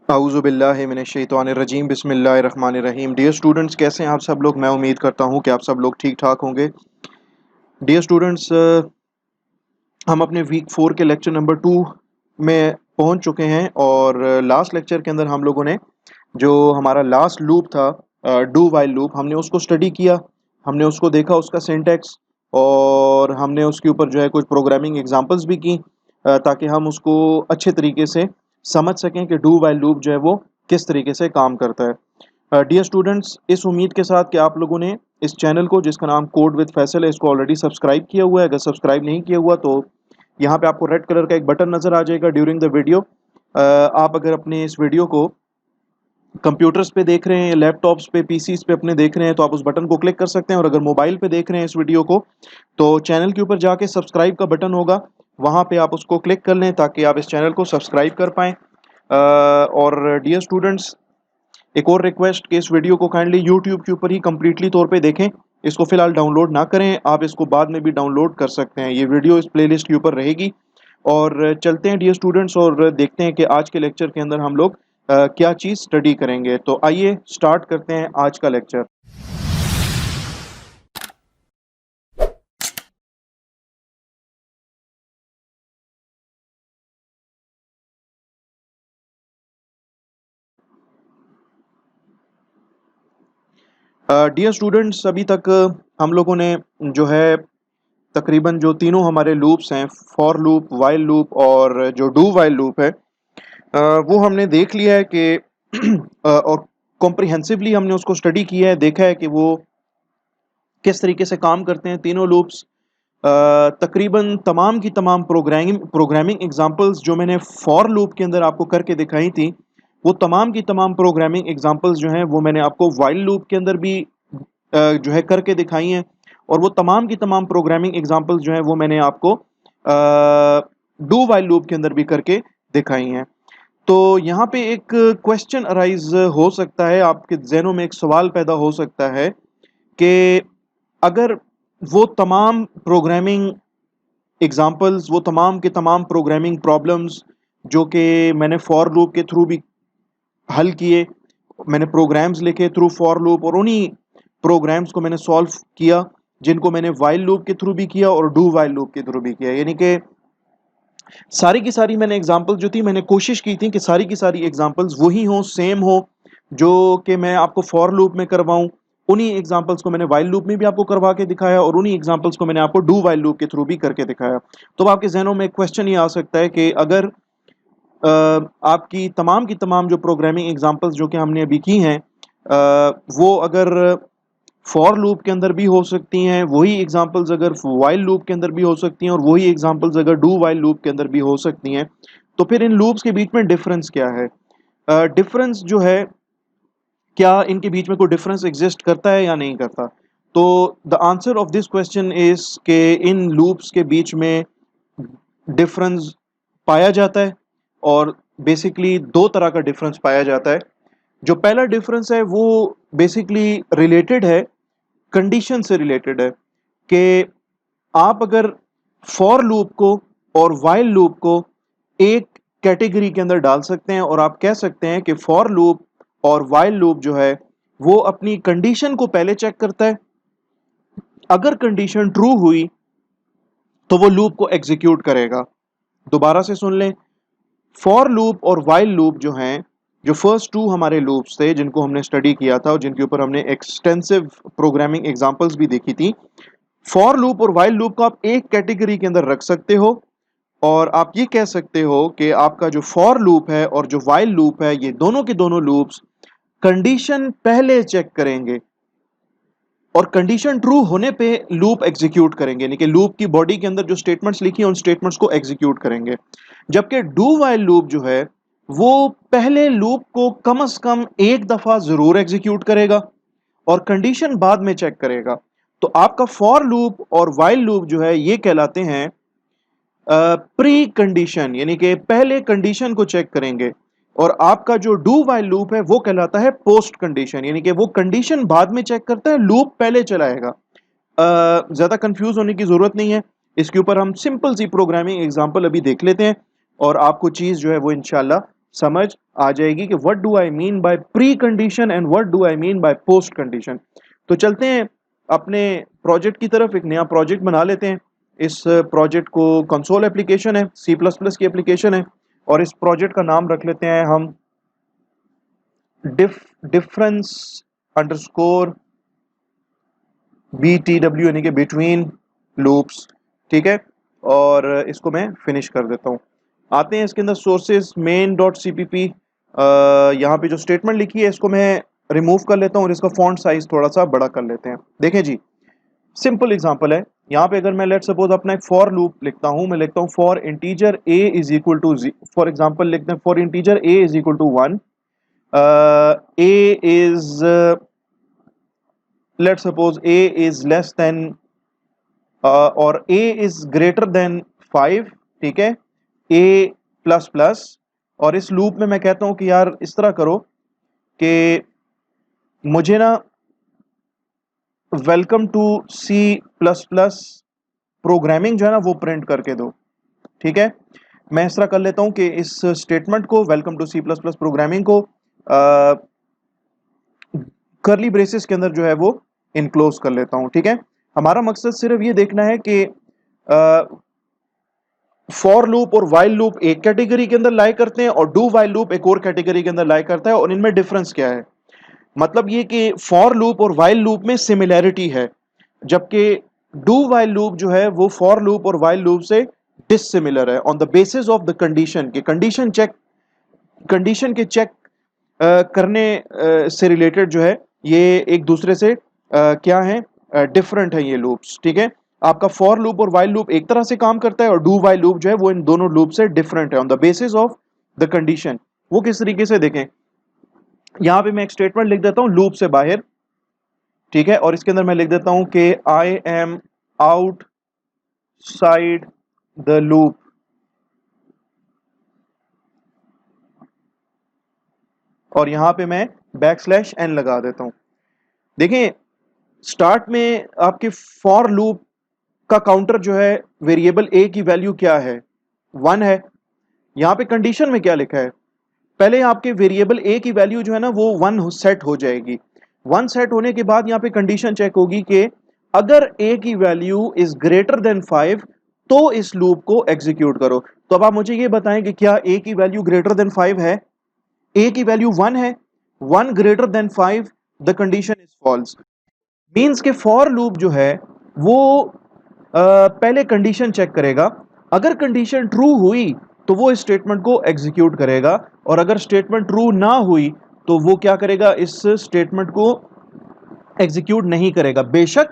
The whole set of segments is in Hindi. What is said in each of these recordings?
आऊज़ु बिल्लाहि मिनश्शैतानिर्रजीम बिस्मिल्लाहिर्रहमानिर्रहीम। डियर स्टूडेंट्स, कैसे हैं आप सब लोग। मैं उम्मीद करता हूं कि आप सब लोग ठीक ठाक होंगे। डियर स्टूडेंट्स, हम अपने वीक 4 के लेक्चर नंबर 2 में पहुंच चुके हैं और लास्ट लेक्चर के अंदर हम लोगों ने जो हमारा लास्ट लूप था, डू वाइल लूप, हमने उसको स्टडी किया। हमने उसको देखा, उसका सिंटैक्स, और हमने उसके ऊपर जो है कुछ प्रोग्रामिंग एग्जांपल्स भी की, ताकि हम उसको अच्छे तरीके से समझ सकें कि डू वाइल लूप जो है वो किस तरीके से काम करता है। डियर स्टूडेंट्स, इस उम्मीद के साथ कि आप लोगों ने इस चैनल को, जिसका नाम कोड विद फैसल है, इसको ऑलरेडी सब्सक्राइब किया हुआ है। अगर सब्सक्राइब नहीं किया हुआ तो यहाँ पे आपको रेड कलर का एक बटन नज़र आ जाएगा ड्यूरिंग द वीडियो। आप अगर अपने इस वीडियो को कंप्यूटर्स पे देख रहे हैं, लैपटॉप्स पे, पीसीज पे अपने देख रहे हैं, तो आप उस बटन को क्लिक कर सकते हैं। और अगर मोबाइल पे देख रहे हैं इस वीडियो को, तो चैनल के ऊपर जाके सब्सक्राइब का बटन होगा, वहाँ पे आप उसको क्लिक कर लें ताकि आप इस चैनल को सब्सक्राइब कर पाएँ। और डियर स्टूडेंट्स, एक और रिक्वेस्ट कि इस वीडियो को काइंडली यूट्यूब के ऊपर ही कम्प्लीटली तौर पे देखें। इसको फिलहाल डाउनलोड ना करें, आप इसको बाद में भी डाउनलोड कर सकते हैं। ये वीडियो इस प्लेलिस्ट के ऊपर रहेगी। और चलते हैं डियर स्टूडेंट्स और देखते हैं कि आज के लेक्चर के अंदर हम लोग क्या चीज़ स्टडी करेंगे। तो आइए स्टार्ट करते हैं आज का लेक्चर। डियर स्टूडेंट्स, अभी तक हम लोगों ने जो है तकरीबन जो तीनों हमारे लूप्स हैं, फॉर लूप, वाइल लूप और जो डू वाइल लूप है, वो हमने देख लिया है कि और कॉम्प्रिहेंसिवली हमने उसको स्टडी किया है, देखा है कि वो किस तरीके से काम करते हैं तीनों लूप्स। तकरीबन तमाम की तमाम प्रोग्रामिंग एग्जांपल्स जो मैंने फॉर लूप के अंदर आपको करके दिखाई थी, वो तमाम की तमाम प्रोग्रामिंग एग्जांपल्स जो हैं वो मैंने आपको वाइल लूप के अंदर भी जो है करके दिखाई हैं। और वो तमाम की तमाम प्रोग्रामिंग एग्जांपल्स जो हैं वो मैंने आपको डू वाइल लूप के अंदर भी करके दिखाई हैं। तो यहाँ पे एक क्वेश्चन अराइज हो सकता है, आपके जहनों में एक सवाल पैदा हो सकता है कि अगर वो तमाम प्रोग्रामिंग एग्जांपल्स, वो तमाम के तमाम प्रोग्रामिंग प्रॉब्लम्स जो कि मैंने फॉर लूप के थ्रू भी हल किए, मैंने प्रोग्राम्स लिखे थ्रू फॉर लूप, और उन्हीं प्रोग्राम्स को मैंने सॉल्व किया जिनको मैंने वाइल लूप के थ्रू भी किया और डू वाइल लूप के थ्रू भी किया। यानी कि सारी की सारी मैंने एग्जांपल्स जो थी, मैंने कोशिश की थी कि सारी की सारी एग्जांपल्स वही हों, सेम हो, जो कि मैं आपको फॉर लूप में करवाऊं। उन्हीं एग्जांपल्स को मैंने वाइल लूप में भी आपको करवा के दिखाया और उन्हीं एग्जांपल्स को मैंने आपको डू वाइल लूप के थ्रू भी करके दिखाया। तो अब आपके जहनों में एक क्वेश्चन ये आ सकता है कि अगर आपकी तमाम जो प्रोग्रामिंग एग्जांपल्स जो कि हमने अभी की हैं, वो अगर फॉर लूप के अंदर भी हो सकती हैं, वही एग्जांपल्स अगर वाइल लूप के अंदर भी हो सकती हैं, और वही एग्जांपल्स अगर डू वाइल लूप के अंदर भी हो सकती हैं, तो फिर इन लूप्स के बीच में डिफरेंस क्या है? डिफरेंस जो है, क्या इनके बीच में कोई डिफरेंस एग्जिस्ट करता है या नहीं करता? तो the answer of this question is के इन लूप्स के बीच में डिफरेंस पाया जाता है, और बेसिकली दो तरह का डिफरेंस पाया जाता है। जो पहला डिफरेंस है वो बेसिकली रिलेटेड है, कंडीशन से रिलेटेड है, कि आप अगर फॉर लूप को और वाइल लूप को एक कैटेगरी के अंदर डाल सकते हैं, और आप कह सकते हैं कि फॉर लूप और वाइल लूप जो है वो अपनी कंडीशन को पहले चेक करता है। अगर कंडीशन ट्रू हुई तो वो लूप को एग्जीक्यूट करेगा। दोबारा से सुन लें, फॉर लूप और वाइल लूप जो हैं, जो फर्स्ट टू हमारे लूप्स थे जिनको हमने स्टडी किया था और जिनके ऊपर हमने एक्सटेंसिव प्रोग्रामिंग एग्जांपल्स भी देखी थी, फॉर लूप और वाइल लूप को आप एक कैटेगरी के अंदर रख सकते हो, और आप ये कह सकते हो कि आपका जो फॉर लूप है और जो वाइल लूप है, ये दोनों के दोनों लूप्स कंडीशन पहले चेक करेंगे और कंडीशन ट्रू होने पे लूप एग्जीक्यूट करेंगे, यानी कि लूप की बॉडी के अंदर जो स्टेटमेंट्स लिखी हैं उन स्टेटमेंट्स को एग्जीक्यूट करेंगे। जबकि डू वाइल लूप जो है वो पहले लूप को कम से कम एक दफा जरूर एग्जीक्यूट करेगा और कंडीशन बाद में चेक करेगा। तो आपका फॉर लूप और वाइल लूप जो है ये कहलाते हैं प्री कंडीशन, यानी कि पहले कंडीशन को चेक करेंगे, और आपका जो डू वाइल लूप है वो कहलाता है पोस्ट कंडीशन, यानी कि वो कंडीशन बाद में चेक करता है, लूप पहले चलाएगा। ज्यादा कंफ्यूज होने की जरूरत नहीं है, इसके ऊपर हम सिंपल सी प्रोग्रामिंग एग्जांपल अभी देख लेते हैं और आपको चीज जो है वो इंशाल्लाह समझ आ जाएगी कि what do I mean by pre condition and what do I mean by post condition. तो चलते हैं अपने प्रोजेक्ट की तरफ, एक नया प्रोजेक्ट बना लेते हैं। इस प्रोजेक्ट को कंसोल एप्लीकेशन है, C++ की एप्लीकेशन है, और इस प्रोजेक्ट का नाम रख लेते हैं हम डिफरेंस अंडरस्कोर BTW, यानी कि बिटवीन लूप्स। ठीक है, और इसको मैं फिनिश कर देता हूँ। आते हैं इसके अंदर सोर्सेज मेन डॉट CPP। यहाँ पे जो स्टेटमेंट लिखी है इसको मैं रिमूव कर लेता हूँ और इसका फॉन्ट साइज थोड़ा सा बड़ा कर लेते हैं। देखें जी, सिंपल एग्जांपल है। यहाँ पे अगर मैं लेट सपोज अपना एक फॉर लूप लिखता हूँ, मैं लिखता हूँ for integer a is equal to, for example लिखते हैं for integer a is equal to 1, a is let suppose a is less than और a इज ग्रेटर देन 5। ठीक है, a प्लस प्लस, और इस लूप में मैं कहता हूं कि यार इस तरह करो कि मुझे ना वेलकम टू C++ प्रोग्रामिंग जो है ना वो प्रिंट करके दो। ठीक है, मैं इस तरह कर लेता हूं कि इस स्टेटमेंट को वेलकम टू C++ प्रोग्रामिंग को करली ब्रेसेस के अंदर जो है वो इनक्लोज कर लेता हूं। ठीक है, हमारा मकसद सिर्फ ये देखना है कि फॉर लूप और वाइल लूप एक कैटेगरी के अंदर लाई करते हैं और डू वाइल लूप एक और कैटेगरी के अंदर लाई करता है, और इनमें डिफरेंस क्या है। मतलब ये कि फॉर लूप और वाइल लूप में सिमिलैरिटी है, जबकि डू वाइल लूप जो है वो फॉर लूप और वाइल लूप से डिससिमिलर है on the basis of the condition के कंडीशन के चेक करने से रिलेटेड जो है ये एक दूसरे से क्या है, डिफरेंट है ये लूप्स। ठीक है, आपका फॉर लूप और वाइल लूप एक तरह से काम करता है और डू वाइल लूप जो है वो इन दोनों लूप से डिफरेंट है on the basis of the condition. वो किस तरीके से देखें, यहां पे मैं एक स्टेटमेंट लिख देता हूं लूप से बाहर। ठीक है, और इसके अंदर मैं लिख देता हूं कि आई एम आउटसाइड द लूप, और यहां पे मैं \n लगा देता हूं। देखें, स्टार्ट में आपके फॉर लूप का काउंटर जो है वेरिएबल a की वैल्यू क्या है, 1 है। यहां पे कंडीशन में क्या लिखा है, पहले आपके वेरिएबल a की वैल्यू जो है ना वो 1 सेट हो जाएगी। 1 सेट होने के बाद यहाँ पे कंडीशन चेक होगी कि अगर a की वैल्यू इज ग्रेटर देन 5 तो इस लूप को एग्जीक्यूट करो। तो अब आप मुझे ये बताएं कि क्या a की वैल्यू ग्रेटर देन 5 है, a की वैल्यू 1 है, 1 greater than 5, the condition is false. Means के फॉर लूप जो है वो पहले कंडीशन चेक करेगा, अगर कंडीशन ट्रू हुई तो वो इस स्टेटमेंट को एग्जीक्यूट करेगा, और अगर स्टेटमेंट ट्रू ना हुई तो वो क्या करेगा, इस स्टेटमेंट को एग्जीक्यूट नहीं करेगा, बेशक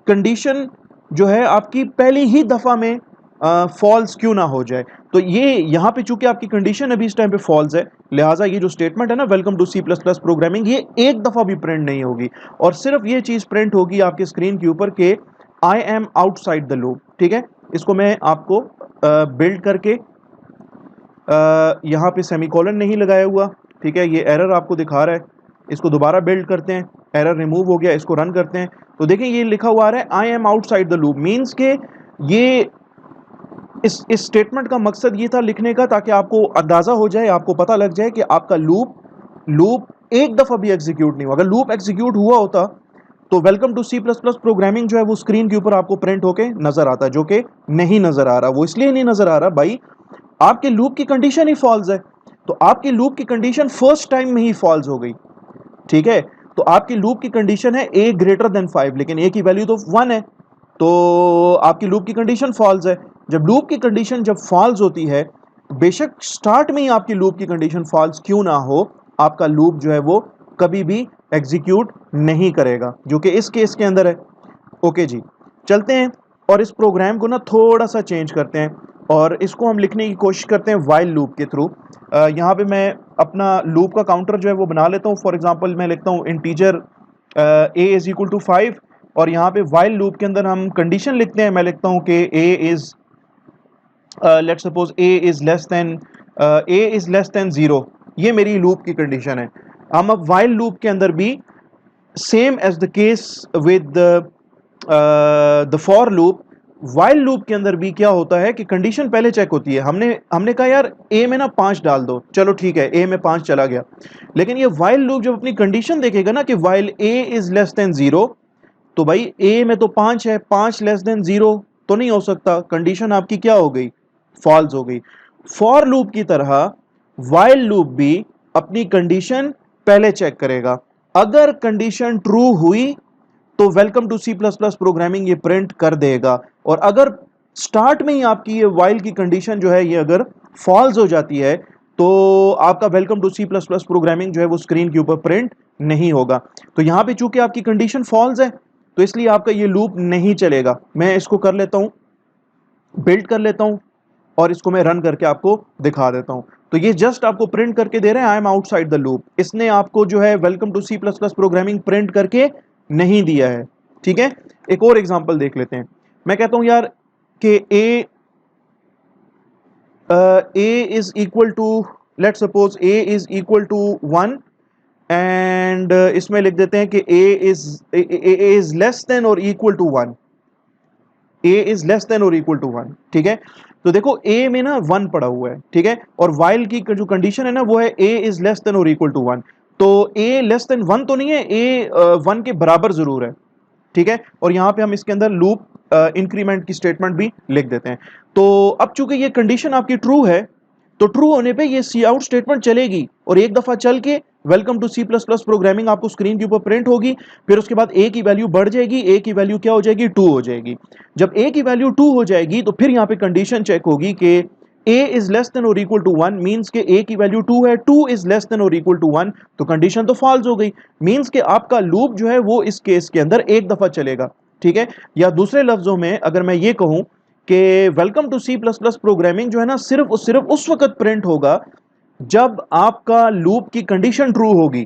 कंडीशन जो है आपकी पहली ही दफा में फॉल्स क्यों ना हो जाए। तो ये यहाँ पे चूंकि आपकी कंडीशन अभी इस टाइम पे फॉल्स है, लिहाजा ये जो स्टेटमेंट है ना वेलकम टू C++ प्रोग्रामिंग, ये एक दफा भी प्रिंट नहीं होगी, और सिर्फ ये चीज प्रिंट होगी आपके स्क्रीन के ऊपर के आई एम आउटसाइड द लूप। ठीक है, इसको मैं आपको बिल्ड करके यहाँ पे सेमीकोलन नहीं लगाया हुआ, ठीक है, ये एरर आपको दिखा रहा है, इसको दोबारा बिल्ड करते हैं, एरर रिमूव हो गया, इसको रन करते हैं तो देखें ये लिखा हुआ आ रहा है आई am outside the loop. Means के ये इस स्टेटमेंट का मकसद ये था लिखने का ताकि आपको अंदाजा हो जाए, आपको पता लग जाए कि आपका लूप एक दफा भी एग्जीक्यूट नहीं हुआ। अगर लूप एग्जीक्यूट हुआ होता तो वेलकम टू C++ प्रोग्रामिंग जो है वो स्क्रीन के ऊपर आपको प्रिंट होके नजर आता, जो कि नहीं नजर आ रहा। वो इसलिए नहीं नजर आ रहा भाई, आपके लूप की कंडीशन ही फॉल्स है, तो आपकी लूप की कंडीशन फर्स्ट टाइम में ही फॉल्स हो गई। ठीक है, तो आपकी लूप की कंडीशन है a ग्रेटर देन 5, लेकिन a की वैल्यू तो 1 है, तो आपकी लूप की कंडीशन फॉल्स है। जब लूप की कंडीशन जब फॉल्स होती है, बेशक स्टार्ट में ही आपकी लूप की कंडीशन फॉल्स क्यों ना हो, आपका लूप जो है वो कभी भी एग्जीक्यूट नहीं करेगा, जो कि इस केस के अंदर है। ओके जी, चलते हैं और इस प्रोग्राम को ना थोड़ा सा चेंज करते हैं और इसको हम लिखने की कोशिश करते हैं वाइल लूप के थ्रू। यहाँ पे मैं अपना लूप का काउंटर जो है वो बना लेता हूँ। फॉर एग्जांपल मैं लिखता हूँ integer a is equal to 5, और यहाँ पे वाइल लूप के अंदर हम कंडीशन लिखते हैं। मैं लिखता हूँ कि a is let's suppose a is less then 0, ये मेरी लूप की कंडीशन है। हम अब वाइल लूप के अंदर भी same as the case with the for loop, while loop के अंदर भी क्या होता है कि कंडीशन पहले चेक होती है। हमने कहा यार ए में ना 5 डाल दो, चलो ठीक है ए में 5 चला गया, लेकिन ये वाइल लूप जब अपनी कंडीशन देखेगा ना कि while a is less then 0, तो भाई ए में तो 5 है, 5 लेस देन 0 तो नहीं हो सकता, कंडीशन आपकी क्या हो गई, फॉल्स हो गई। फॉर लूप की तरह वाइल लूप भी अपनी कंडीशन पहले चेक करेगा, अगर कंडीशन ट्रू हुई तो welcome to C plus plus programming ये प्रिंट कर देगा, और अगर स्टार्ट में ही आपकी ये वाइल की कंडीशन जो है ये अगर फॉल्स हो जाती है तो आपका welcome to C plus plus programming जो है वो स्क्रीन के ऊपर प्रिंट नहीं होगा। तो यहां पे चूंकि आपकी कंडीशन फॉल्स है तो इसलिए आपका ये लूप नहीं चलेगा। मैं इसको कर लेता हूं, बिल्ड कर लेता हूं और इसको मैं रन करके आपको दिखा देता हूं। तो ये जस्ट आपको प्रिंट करके दे रहे हैं I am outside the loop, इसने आपको जो है welcome to C plus plus programming print करके नहीं दिया है। ठीक है, एक और एग्जांपल देख लेते हैं। मैं कहता हूं यार कि A is equal to, let suppose A is equal to 1 and इसमें लिख देते हैं कि ए इज लेस देन और equal to 1, A is less than और इक्वल टू 1। ठीक है, तो देखो ए में ना 1 पड़ा हुआ है, ठीक है, और वाइल की जो कंडीशन है ना वो है ए इज लेस देन और इक्वल टू 1, तो ए लेस देन 1 तो नहीं है, ए 1 के बराबर जरूर है। ठीक है, और यहां पे हम इसके अंदर लूप इंक्रीमेंट की स्टेटमेंट भी लिख देते हैं। तो अब चूंकि ये कंडीशन आपकी ट्रू है तो ट्रू होने पे ये सी आउट स्टेटमेंट चलेगी और एक दफा चल के welcome to C plus plus programming आपको स्क्रीन के ऊपर प्रिंट होगी। फिर उसके बाद ए की वैल्यू बढ़ जाएगी, ए की वैल्यू क्या हो जाएगी, 2 हो जाएगी। जब ए की वैल्यू 2 हो जाएगी तो फिर यहां पे कंडीशन चेक होगी कि a इज लेस देन और इक्वल टू 1, मींस के a की वैल्यू 2 है, 2 इज लेस देन और इक्वल टू 1, तो कंडीशन तो फॉल्स हो गई, मींस के आपका लूप जो है वो इस केस के अंदर एक दफा चलेगा। ठीक है, या दूसरे लफ्जों में अगर मैं ये कहूं कि welcome to C plus plus programming जो है ना सिर्फ उस वक्त प्रिंट होगा जब आपका लूप की कंडीशन ट्रू होगी।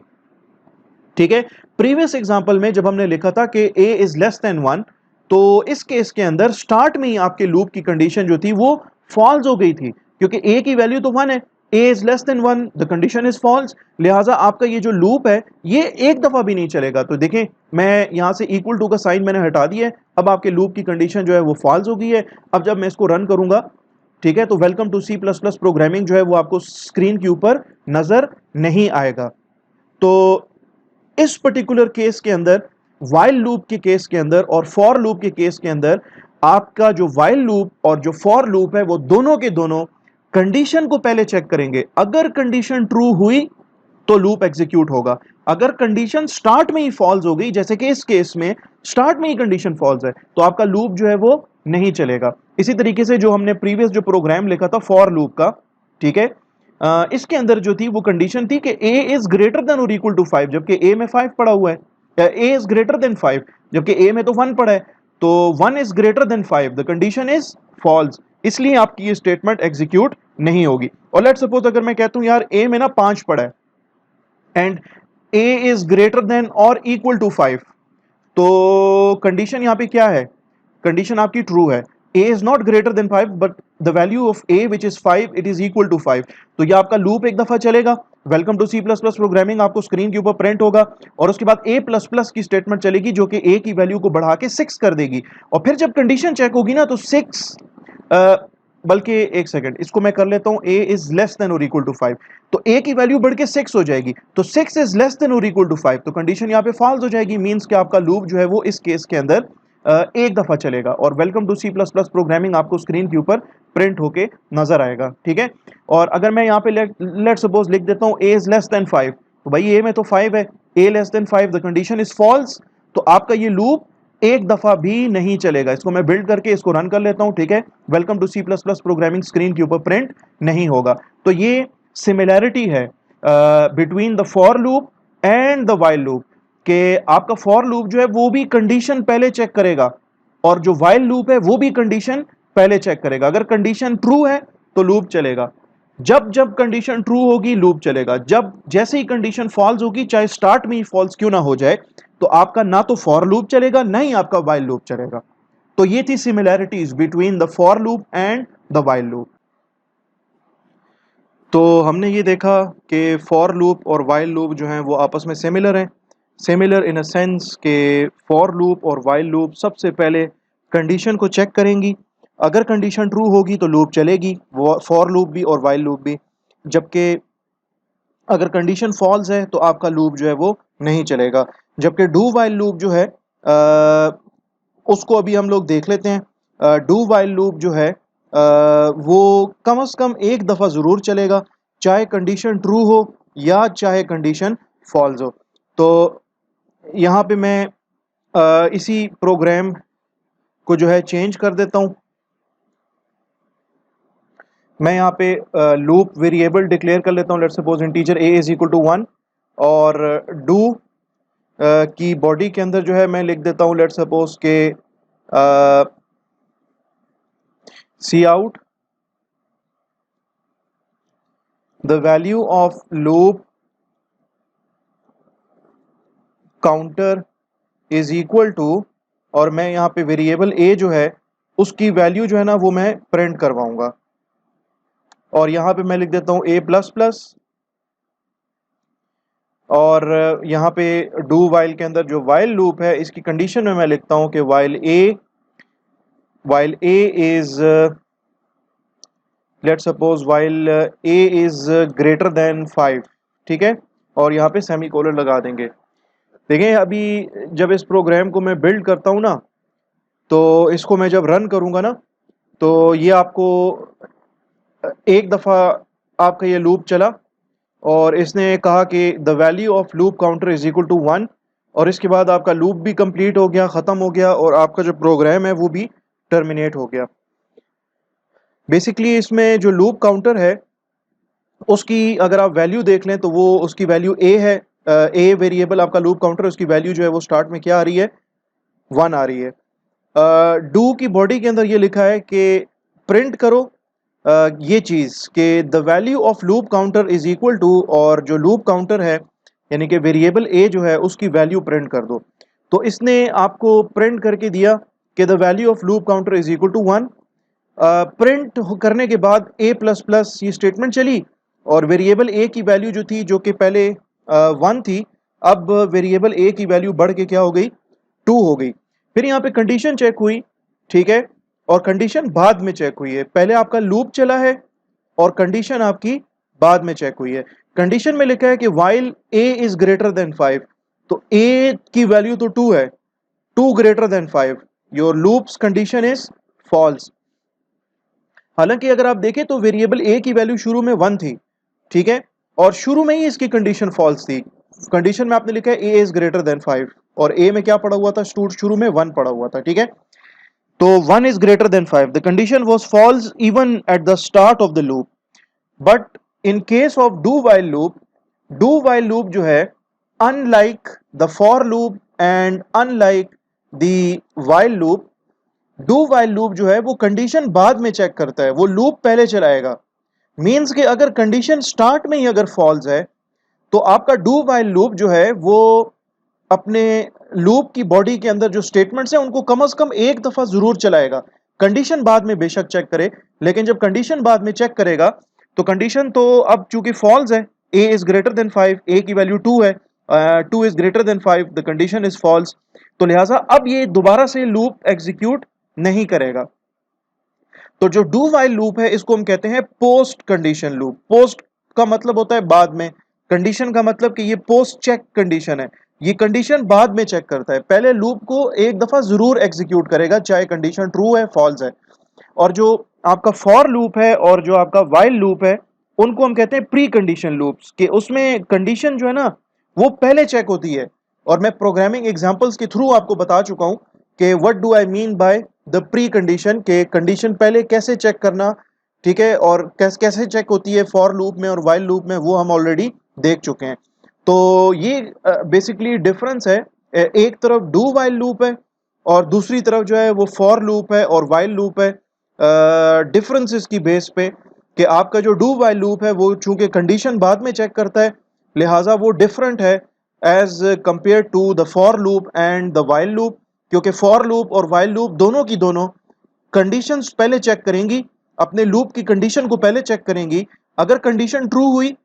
ठीक है, प्रीवियस एग्जांपल में जब हमने लिखा था कि a इज लेस देन 1, तो इस केस के अंदर स्टार्ट में ही आपके लूप की कंडीशन जो थी वो फॉल्स हो गई थी, क्योंकि a की वैल्यू तो 1 है, a is less than 1, the condition is false, लिहाजा आपका ये जो लूप है ये एक दफा भी नहीं चलेगा। तो देखें मैं यहां से इक्वल टू का साइन मैंने हटा दिया है, अब आपके लूप की कंडीशन जो है वो फॉल्स हो गई है। अब जब मैं इसको रन करूंगा, ठीक है, तो welcome to C plus plus programming जो है वो आपको स्क्रीन के ऊपर नजर नहीं आएगा। तो इस पर्टिकुलर केस के अंदर, वाइल लूप के केस के अंदर और फॉर लूप के केस के अंदर, आपका जो वाइल लूप और जो फॉर लूप है वो दोनों के दोनों कंडीशन को पहले चेक करेंगे। अगर कंडीशन ट्रू हुई तो लूप एग्जीक्यूट होगा, अगर कंडीशन स्टार्ट में ही फॉल्स हो गई, जैसे कि इस केस में स्टार्ट में ही कंडीशन फॉल्स है, तो आपका लूप जो है वो नहीं चलेगा। इसी तरीके से जो हमने प्रीवियस जो प्रोग्राम लिखा था फॉर लूप का, ठीक है, इसके अंदर जो थी वो कंडीशन थी कि a इज ग्रेटर देन और इक्वल टू 5, जबकि a में 5 पड़ा हुआ है, a इज ग्रेटर देन 5, जबकि a में तो 1 पड़ा है, तो 1 is greater than 5, the condition is false, इसलिए आपकी ये स्टेटमेंट एग्जीक्यूट नहीं होगी। और लेट्स सपोज अगर मैं कहता हूं यार a में ना 5 पड़ा है and a is greater then और इक्वल टू 5, तो कंडीशन यहां पे क्या है, कंडीशन आपकी ट्रू है, a is not greater than 5 but the value of a which is 5 it is equal to 5, तो ये आपका लूप एक दफा चलेगा, welcome to C plus plus programming आपको स्क्रीन के ऊपर प्रिंट होगा, और उसके बाद a प्लस प्लस की स्टेटमेंट चलेगी जो कि a की वैल्यू को बढ़ा के 6 कर देगी, और फिर जब कंडीशन चेक होगी ना तो 6 बल्कि एक सेकंड इसको मैं कर लेता हूं, a इज लेस देन और इक्वल टू 5, तो a की वैल्यू बढ़ के 6 हो जाएगी, तो 6 इज लेस देन और इक्वल टू 5, तो कंडीशन यहां पे फॉल्स हो जाएगी, मींस कि आपका लूप जो है वो इस केस के अंदर एक दफा चलेगा और welcome to C plus plus programming आपको स्क्रीन के ऊपर प्रिंट होके नजर आएगा। ठीक है, और अगर मैं यहाँ पे लेट सपोज लिख देता हूँ a इज लेस देन 5, तो भाई a में तो 5 है, a less than 5 the condition is false, तो आपका ये लूप एक दफा भी नहीं चलेगा। इसको मैं बिल्ड करके इसको रन कर लेता हूँ, ठीक है, welcome to C plus plus programming screen के ऊपर प्रिंट नहीं होगा। तो ये सिमिलैरिटी है between the for loop and the while loop, कि आपका फॉर लूप जो है वो भी कंडीशन पहले चेक करेगा और जो वाइल लूप है वो भी कंडीशन पहले चेक करेगा। अगर कंडीशन ट्रू है तो लूप चलेगा, जब जब कंडीशन ट्रू होगी लूप चलेगा, जब जैसे ही कंडीशन फॉल्स होगी चाहे स्टार्ट में ही फॉल्स क्यों ना हो जाए तो आपका ना तो फॉर लूप चलेगा ना ही आपका वाइल लूप चलेगा। तो ये थी similarities between the for loop and the while loop. तो हमने ये देखा कि फॉर लूप और वाइल लूप जो हैं वो आपस में सिमिलर हैं, सिमिलर इन अ सेंस के फॉर लूप और वाइल लूप सबसे पहले कंडीशन को चेक करेंगी, अगर कंडीशन ट्रू होगी तो लूप चलेगी, फॉर लूप भी और वाइल लूप भी। जबकि अगर कंडीशन फॉल्स है तो आपका लूप जो है वो नहीं चलेगा। जबकि डू वाइल लूप जो है उसको अभी हम लोग देख लेते हैं। डू वाइल लूप जो है वो कम से कम एक दफ़ा ज़रूर चलेगा, चाहे कंडीशन ट्रू हो या चाहे कंडीशन फॉल्स हो। तो यहाँ पे मैं इसी प्रोग्राम को जो है चेंज कर देता हूँ। मैं यहाँ पे लूप वेरिएबल डिक्लेयर कर लेता हूँ, let's suppose integer a is equal to 1, और डू की बॉडी के अंदर जो है मैं लिख देता हूँ लेट्स सपोज के cout the value of loop counter is equal to, और मैं यहाँ पे वेरिएबल a जो है उसकी वैल्यू जो है ना वो मैं प्रिंट करवाऊंगा, और यहाँ पे मैं लिख देता हूँ a प्लस प्लस, और यहाँ पे डू वाइल के अंदर जो वाइल लूप है इसकी कंडीशन में मैं लिखता हूँ कि while a is let's suppose while a is greater than 5, ठीक है, और यहाँ पे सेमी कोलन लगा देंगे। देखें अभी जब इस प्रोग्राम को मैं बिल्ड करता हूँ ना, तो इसको मैं जब रन करूँगा ना, तो ये आपको एक दफ़ा आपका ये लूप चला और इसने कहा कि the value of loop counter is equal to 1, और इसके बाद आपका लूप भी कंप्लीट हो गया, ख़त्म हो गया, और आपका जो प्रोग्राम है वो भी टर्मिनेट हो गया। बेसिकली इसमें जो लूप काउंटर है उसकी अगर आप वैल्यू देख लें तो वो उसकी वैल्यू a है। a वेरिएबल आपका लूप काउंटर, उसकी वैल्यू जो है वो स्टार्ट में क्या आ रही है, 1 आ रही है। डू की बॉडी के अंदर ये लिखा है कि प्रिंट करो ये चीज़ कि the value of loop counter is equal to, और जो लूप काउंटर है यानी कि वेरिएबल a जो है उसकी वैल्यू प्रिंट कर दो। तो इसने आपको प्रिंट करके दिया कि the value of loop counter is equal to 1। Print करने के बाद a प्लस प्लस ये स्टेटमेंट चली, और वेरिएबल a की वैल्यू जो थी, जो कि पहले 1 थी, अब वेरिएबल a की वैल्यू बढ़ के क्या हो गई, 2 हो गई। फिर यहाँ पे कंडीशन चेक हुई, ठीक है, और कंडीशन बाद में चेक हुई है। पहले आपका लूप चला है और कंडीशन आपकी बाद में चेक हुई है। कंडीशन में लिखा है कि while a is greater than 5, तो a की वैल्यू तो 2 है, 2 greater than 5, your loop's condition is false. हालांकि अगर आप देखें तो वेरिएबल a की वैल्यू शुरू में 1 थी, ठीक है, और शुरू में ही इसकी कंडीशन फॉल्स थी। कंडीशन में आपने लिखा है a इज ग्रेटर देन 5, और a में क्या पड़ा हुआ था, शुरू में 1 पड़ा हुआ था, ठीक है। तो 1 is greater than 5, the condition was false even at the start of the loop, but in case of do while loop जो है, unlike the for loop and unlike the while loop, do while loop जो है वो कंडीशन बाद में चेक करता है, वो लूप पहले चलाएगा। मीन्स कि अगर कंडीशन स्टार्ट में ही अगर फॉल्स है तो आपका डू वाइल लूप जो है वो अपने लूप की बॉडी के अंदर जो स्टेटमेंट्स हैं उनको कम से कम एक दफा जरूर चलाएगा। कंडीशन बाद में बेशक चेक करे, लेकिन जब कंडीशन बाद में चेक करेगा तो कंडीशन तो अब चूंकि फॉल्स है, a is greater than 5, a की वैल्यू 2 है, 2 is greater than 5, the condition is false, तो लिहाजा अब ये दोबारा से लूप एग्जीक्यूट नहीं करेगा। तो जो डू वाइल लूप है इसको हम कहते हैं पोस्ट कंडीशन लूप। पोस्ट का मतलब होता है बाद में, कंडीशन का मतलब कि ये पोस्ट चेक कंडीशन है, ये कंडीशन बाद में चेक करता है, पहले लूप को एक दफा जरूर एग्जीक्यूट करेगा चाहे कंडीशन ट्रू है फॉल्स है। और जो आपका फॉर लूप है और जो आपका वाइल लूप है उनको हम कहते हैं प्री कंडीशन लूप्स, कि उसमें कंडीशन जो है ना वो पहले चेक होती है। और मैं प्रोग्रामिंग एग्जांपल्स के थ्रू आपको बता चुका हूं कि what do I mean by the pre condition, के कंडीशन पहले कैसे चेक करना, ठीक है, और कैसे चेक होती है फॉर लूप में और वाइल लूप में, वो हम ऑलरेडी देख चुके हैं। तो ये बेसिकली डिफरेंस है, एक तरफ डू वाइल लूप है और दूसरी तरफ जो है वो फॉर लूप है और वाइल लूप है। डिफरेंस इसकी बेस पे कि आपका जो डू वाइल लूप है वो चूंकि कंडीशन बाद में चेक करता है, लिहाजा वो डिफरेंट है as compared to the for loop and the while loop, क्योंकि फॉर लूप और वाइल लूप दोनों की दोनों कंडीशंस पहले चेक करेंगी, अपने लूप की कंडीशन को पहले चेक करेंगी, अगर कंडीशन ट्रू हुई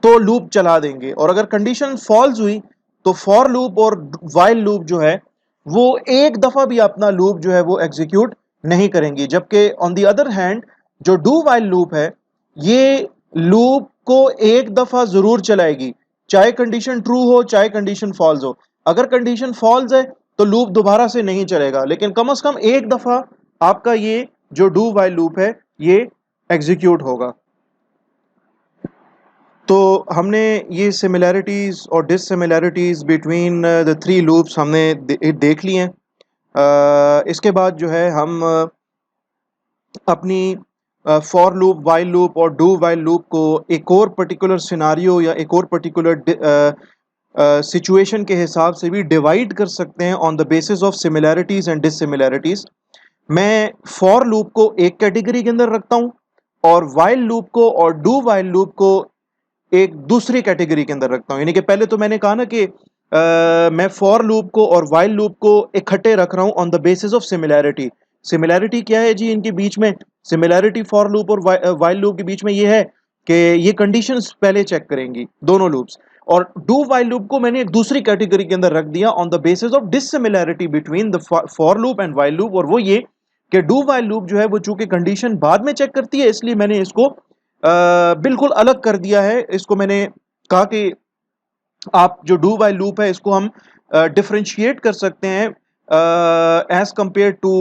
तो लूप चला देंगे, और अगर कंडीशन फॉल्स हुई तो फॉर लूप और वाइल लूप जो है वो एक दफा भी अपना लूप जो है वो एग्जीक्यूट नहीं करेंगी। जबकि ऑन द अदर हैंड जो डू वाइल लूप है, ये लूप को एक दफा जरूर चलाएगी, चाहे कंडीशन ट्रू हो चाहे कंडीशन फॉल्स हो। अगर कंडीशन फॉल्स है तो लूप दोबारा से नहीं चलेगा, लेकिन कम से कम एक दफा आपका ये जो डू वाइल लूप है ये एग्जीक्यूट होगा। तो हमने ये सिमिलैरिटीज और डिससिमिलैरिटीज बिटवीन द थ्री लूप्स हमने देख लिए हैं। इसके बाद जो है हम अपनी फॉर लूप, वाइल लूप और डू वाइल लूप को एक और पर्टिकुलर सिनारियो या एक और पर्टिकुलर सिचुएशन के हिसाब से भी डिवाइड कर सकते हैं on the basis of similarities and dissimilarities. मैं फॉर लूप को एक कैटेगरी के अंदर रखता हूं और वाइल लूप को और डू वाइल लूप को एक दूसरी कैटेगरी के अंदर रखता हूं। यानी कि पहले तो मैंने कहा ना कि मैं फॉर लूप को और वाइल लूप को इकट्ठे रख रहा हूं on the basis of similarity. Similarity क्या है जी इनके बीच में? सिमिलैरिटी फॉर लूप और वाइल लूप के बीच में ये है कि ये कंडीशंस पहले चेक करेंगी दोनों लूप्स। और डू वाइल लूप को मैंने एक दूसरी कैटेगरी के अंदर रख दिया on the basis of dissimilarity between the for loop and while loop. और वो ये कि डू वाइल लूप जो है वो चूंकि कंडीशन बाद में चेक करती है, इसलिए मैंने इसको बिल्कुल अलग कर दिया है। इसको मैंने कहा कि आप जो डू वाइल लूप है इसको हम डिफरेंशिएट कर सकते हैं as compared to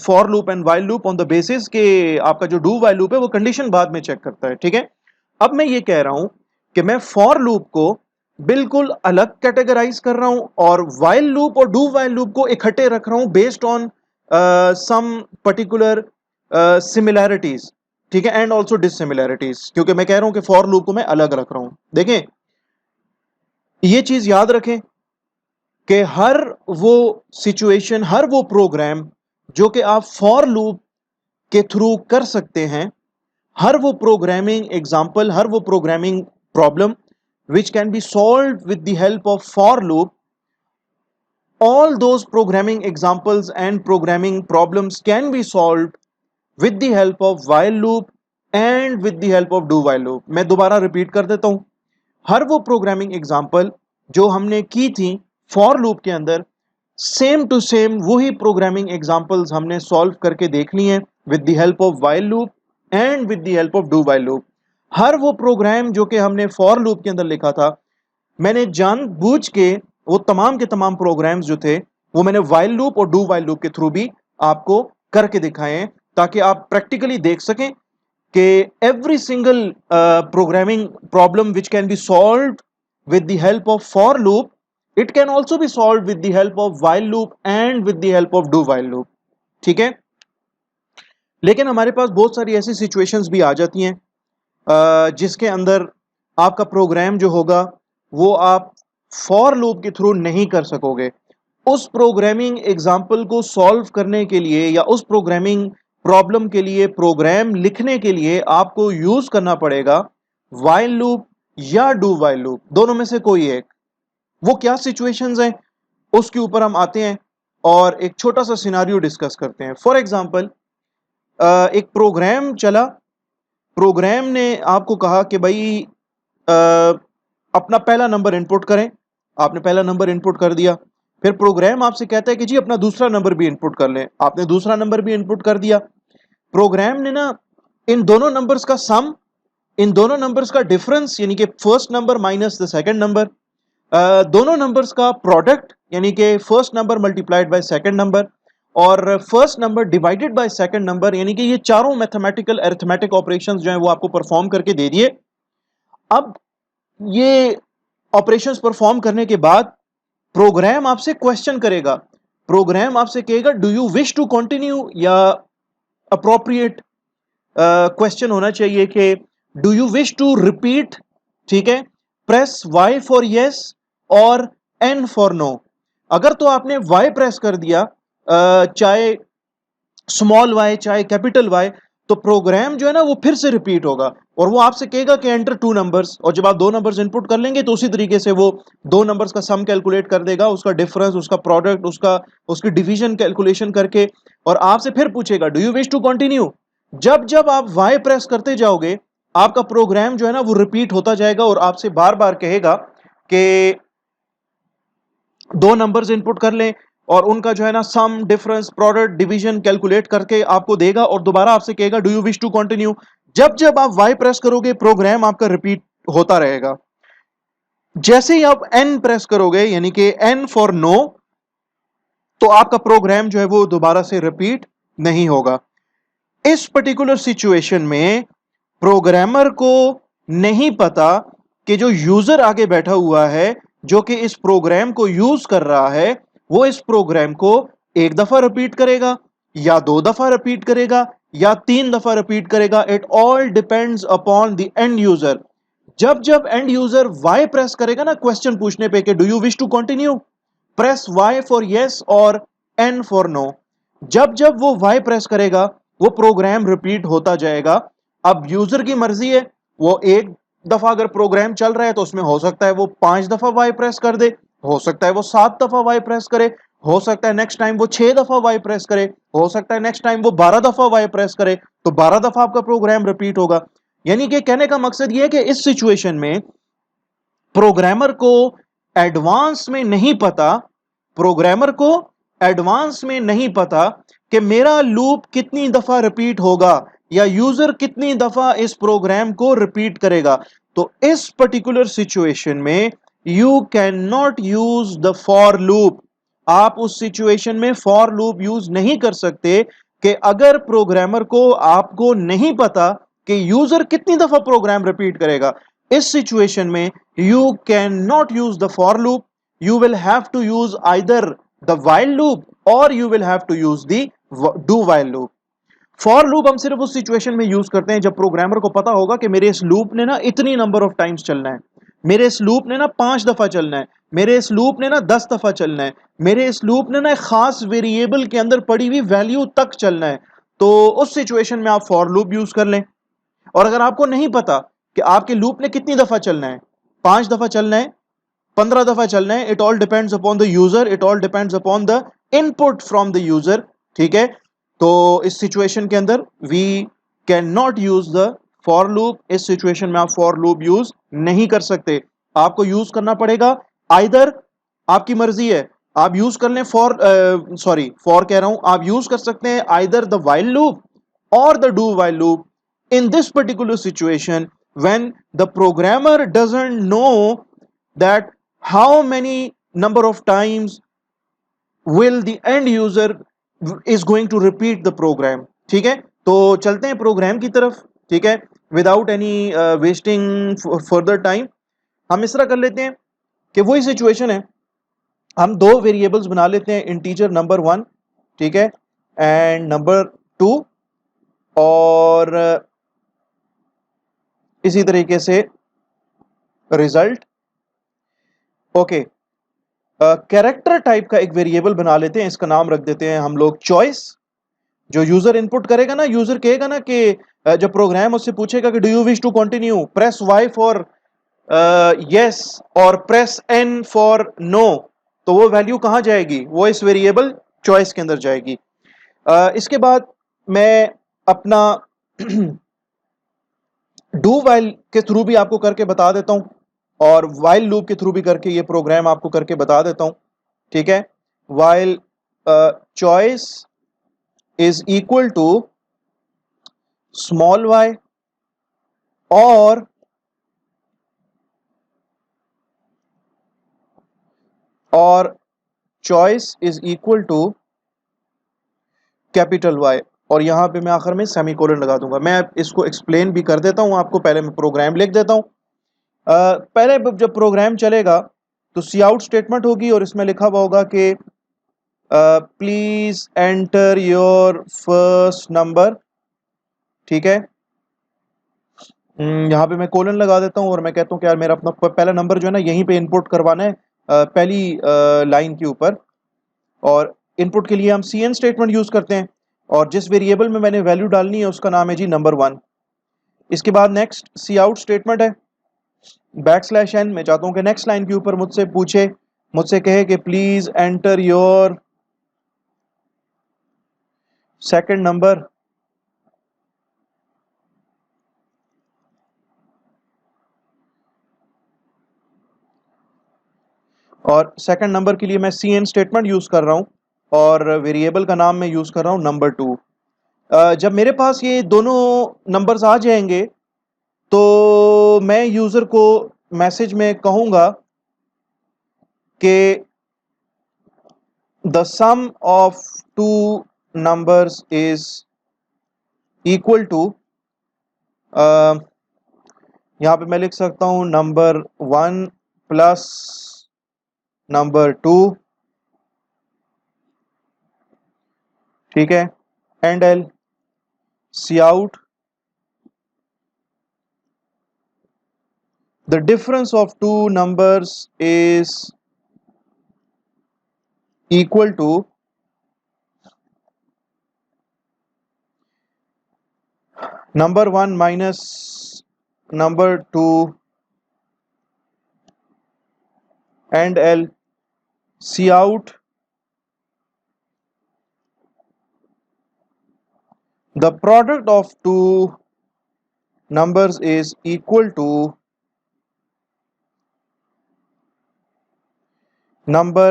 for loop and while loop on the basis के आपका जो डू वाइल लूप है वो कंडीशन बाद में चेक करता है। ठीक है, अब मैं ये कह रहा हूं कि मैं फॉर लूप को बिल्कुल अलग कैटेगराइज कर रहा हूं और वाइल लूप और डू वाइल लूप को इकट्ठे रख रहा हूं based on some particular similarities. ठीक है, एंड ऑल्सो डिससिमिलैरिटीज, क्योंकि मैं कह रहा हूं कि फॉर लूप को मैं अलग रख रहा हूं। देखें, ये चीज याद रखें कि हर वो सिचुएशन, हर वो प्रोग्राम जो कि आप फॉर लूप के थ्रू कर सकते हैं, हर वो प्रोग्रामिंग एग्जांपल, हर वो programming problem which can be solved with the help of for loop, all those programming examples and programming problems can be solved with the help of while loop and with the help of do while loop। मैं दोबारा रिपीट कर देता हूं, हर वो प्रोग्रामिंग एग्जांपल जो हमने की थी फॉर लूप के अंदर, सेम टू सेम वही प्रोग्रामिंग एग्जांपल्स हमने सॉल्व करके देख ली हैं with the help of while loop and with the help of do while loop. हर वो प्रोग्राम जो कि हमने फॉर लूप के अंदर लिखा था, मैंने जानबूझ के वो तमाम के तमाम प्रोग्राम्स जो थे वो मैंने वाइल लूप और डू वाइल लूप के थ्रू भी आपको करके दिखाए हैं, ताकि आप प्रैक्टिकली देख सकें कि every single programming problem which can be solved with the help of for loop, it can also be solved with the help of while loop and with the help of do while loop। ठीक है, लेकिन हमारे पास बहुत सारी ऐसी सिचुएशंस भी आ जाती हैं जिसके अंदर आपका प्रोग्राम जो होगा वो आप फॉर लूप के थ्रू नहीं कर सकोगे। उस प्रोग्रामिंग एग्जाम्पल को सॉल्व करने के लिए या उस प्रोग्रामिंग प्रॉब्लम के लिए, प्रोग्राम लिखने के लिए आपको यूज करना पड़ेगा वाइल लूप या डू वाइल लूप, दोनों में से कोई एक। वो क्या सिचुएशंस हैं उसके ऊपर हम आते हैं और एक छोटा सा सिनारियो डिस्कस करते हैं। फॉर एग्जांपल, एक प्रोग्राम चला, प्रोग्राम ने आपको कहा कि भाई अपना पहला नंबर इनपुट करें। आपने पहला नंबर इनपुट कर दिया, फिर प्रोग्राम आपसे कहता है कि जी अपना दूसरा नंबर भी इनपुट कर लें। आपने दूसरा नंबर भी इनपुट कर दिया। प्रोग्राम ने ना इन दोनों नंबर्स का सम, इन दोनों नंबर्स का डिफरेंस यानी कि first number minus the second number, दोनों नंबर्स का प्रोडक्ट यानी कि first number multiplied by second number और first number divided by second number, यानी कि ये चारों मैथमेटिकल अरिथमेटिक ऑपरेशंस जो हैं वो आपको परफॉर्म करके दे दिए। अब ये ऑपरेशंस परफॉर्म करने के बाद प्रोग्राम आपसे क्वेश्चन करेगा। प्रोग्राम आपसे कहेगा do you wish to continue, या अप्रोप्रिएट क्वेश्चन होना चाहिए कि do you wish to repeat. ठीक है, प्रेस वाई फॉर यस और एन फॉर नो। अगर तो आपने वाई प्रेस कर दिया, चाहे स्मॉल वाई चाहे कैपिटल वाई, तो प्रोग्राम जो है ना वो फिर से रिपीट होगा और वो आपसे कहेगा कि एंटर टू नंबर्स। और जब आप दो नंबर्स इनपुट कर लेंगे तो उसी तरीके से वो दो नंबर्स का सम कैलकुलेट कर देगा, उसका डिफरेंस, उसका प्रोडक्ट, उसकी डिवीजन कैलकुलेशन करके, और आपसे फिर पूछेगा do you wish to continue. जब जब आप वाई प्रेस करते जाओगे आपका प्रोग्राम जो है ना वो रिपीट होता जाएगा और आपसे बार बार कहेगा कि दो नंबर्स इनपुट कर लें, और उनका जो है ना sum, difference, product, division calculate करके आपको देगा और दोबारा आपसे कहेगा do you wish to continue. जब जब आप वाई प्रेस करोगे प्रोग्राम आपका रिपीट होता रहेगा। जैसे ही आप एन प्रेस करोगे यानी कि एन फॉर नो, तो आपका प्रोग्राम जो है वो दोबारा से रिपीट नहीं होगा। इस पर्टिकुलर सिचुएशन में प्रोग्रामर को नहीं पता कि जो यूजर आगे बैठा हुआ है जो कि इस प्रोग्राम को यूज कर रहा है वो इस प्रोग्राम को एक दफा रिपीट करेगा या दो दफा रिपीट करेगा या तीन दफा रिपीट करेगा। It all depends upon the end user. जब जब एंड यूजर वाई प्रेस करेगा ना क्वेश्चन पूछने पे कि do you wish to continue, press Y for yes और एन फॉर नो। जब जब वो वाई प्रेस करेगा वो प्रोग्राम रिपीट होता जाएगा। अब यूजर की मर्जी है, वो एक दफा अगर प्रोग्राम चल रहा है तो उसमें हो सकता है वो 5 दफा वाई प्रेस कर दे, हो सकता है वो 7 दफा वाई प्रेस करे, हो सकता है नेक्स्ट टाइम वो 6 दफा वाई प्रेस करे, हो सकता है नेक्स्ट टाइम वो 12 दफा वाई प्रेस करे, तो 12 दफा आपका प्रोग्राम रिपीट होगा। यानी कि कहने का मकसद यह है कि इस सिचुएशन में प्रोग्रामर को एडवांस में नहीं पता, प्रोग्रामर को एडवांस में नहीं पता कि मेरा लूप कितनी दफा रिपीट होगा या यूजर कितनी दफा इस प्रोग्राम को रिपीट करेगा। तो इस पर्टिकुलर सिचुएशन में you can not use the for loop. आप उस सिचुएशन में फॉर लूप यूज नहीं कर सकते कि अगर प्रोग्रामर को आपको नहीं पता कि यूजर कितनी दफा प्रोग्राम रिपीट करेगा। इस सिचुएशन में you can not use the for loop, you will have to use either the while loop or you will have to use the do while loop। For loop हम सिर्फ उस सिचुएशन में यूज करते हैं जब प्रोग्रामर को पता होगा कि मेरे इस लूप ने ना इतनी नंबर ऑफ टाइम्स चलना है, मेरे इस लूप ने ना 5 दफा चलना है, मेरे इस लूप ने ना 10 दफा चलना है, मेरे इस लूप ने ना एक खास वेरिएबल के अंदर पड़ी हुई वैल्यू तक चलना है। तो उस सिचुएशन में आप फॉर लूप यूज कर लें। और अगर आपको नहीं पता कि आपके लूप ने कितनी दफा चलना है, 5 दफा चलना है, 15 दफा चलना है, it all depends upon the user, it all depends upon the input from the user. ठीक है, तो इस सिचुएशन के अंदर we can not use the for loop. इस सिचुएशन में आप फॉर लूप यूज नहीं कर सकते, आपको यूज करना पड़ेगा आइदर, आपकी मर्जी है, आप यूज कर लें फॉर, सॉरी फॉर कह रहा हूं, आप यूज कर सकते हैं आइदर द वाइल लूप और the do while loop. in this particular situation when the programmer doesn't know that how many number of times will the end user is going to repeat the program। ठीक है, तो चलते हैं प्रोग्राम की तरफ। ठीक है, without any wasting further time हम इस तरह कर लेते हैं कि वही सिचुएशन है, हम दो वेरिएबल्स बना लेते हैं, इंटीजर नंबर 1 ठीक है एंड नंबर 2, और इसी तरीके से रिजल्ट। ओके, कैरेक्टर टाइप का एक वेरिएबल बना लेते हैं, इसका नाम रख देते हैं हम लोग चॉइस। जो यूजर इनपुट करेगा ना, यूजर कहेगा ना कि जब प्रोग्राम उससे पूछेगा कि do you wish to continue, press Y for yes और प्रेस एन फॉर नो, तो वो वैल्यू कहां जाएगी, वो इस वेरिएबल चॉइस के अंदर जाएगी। इसके बाद मैं अपना डू वाइल के थ्रू भी आपको करके बता देता हूं और वाइल लूप के थ्रू भी करके ये प्रोग्राम आपको करके बता देता हूं। ठीक है, while choice is equal to small Y और choice is equal to capital Y, और यहां पे मैं आखिर में सेमीकोलन लगा दूंगा। मैं इसको एक्सप्लेन भी कर देता हूं आपको, पहले मैं प्रोग्राम लिख देता हूं। पहले जब प्रोग्राम चलेगा तो सी आउट स्टेटमेंट होगी और इसमें लिखा हुआ होगा कि please enter your first number. ठीक है, यहाँ पे मैं कोलन लगा देता हूँ और मैं कहता हूँ कि यार मेरा अपना पहला नंबर जो है ना यहीं पे इनपुट करवाना है, पहली लाइन के ऊपर। और इनपुट के लिए हम सी एन स्टेटमेंट यूज करते हैं और जिस वेरिएबल में मैंने वैल्यू डालनी है उसका नाम है जी नंबर 1। इसके बाद नेक्स्ट सी आउट स्टेटमेंट है \n। मैं चाहता हूँ कि नेक्स्ट लाइन के ऊपर मुझसे पूछे, मुझसे कहे कि please enter your second number. और सेकंड नंबर के लिए मैं सी एन स्टेटमेंट यूज कर रहा हूं और वेरिएबल का नाम मैं यूज़ कर रहा हूँ नंबर 2। जब मेरे पास ये दोनों नंबर्स आ जाएंगे तो मैं यूज़र को मैसेज में कहूँगा कि the sum of two numbers is equal to, यहाँ पे मैं लिख सकता हूँ नंबर 1 प्लस नंबर 2, ठीक है, endl cout the difference of two numbers is equal to number 1 minus number 2 and L C out the product of two numbers is equal to number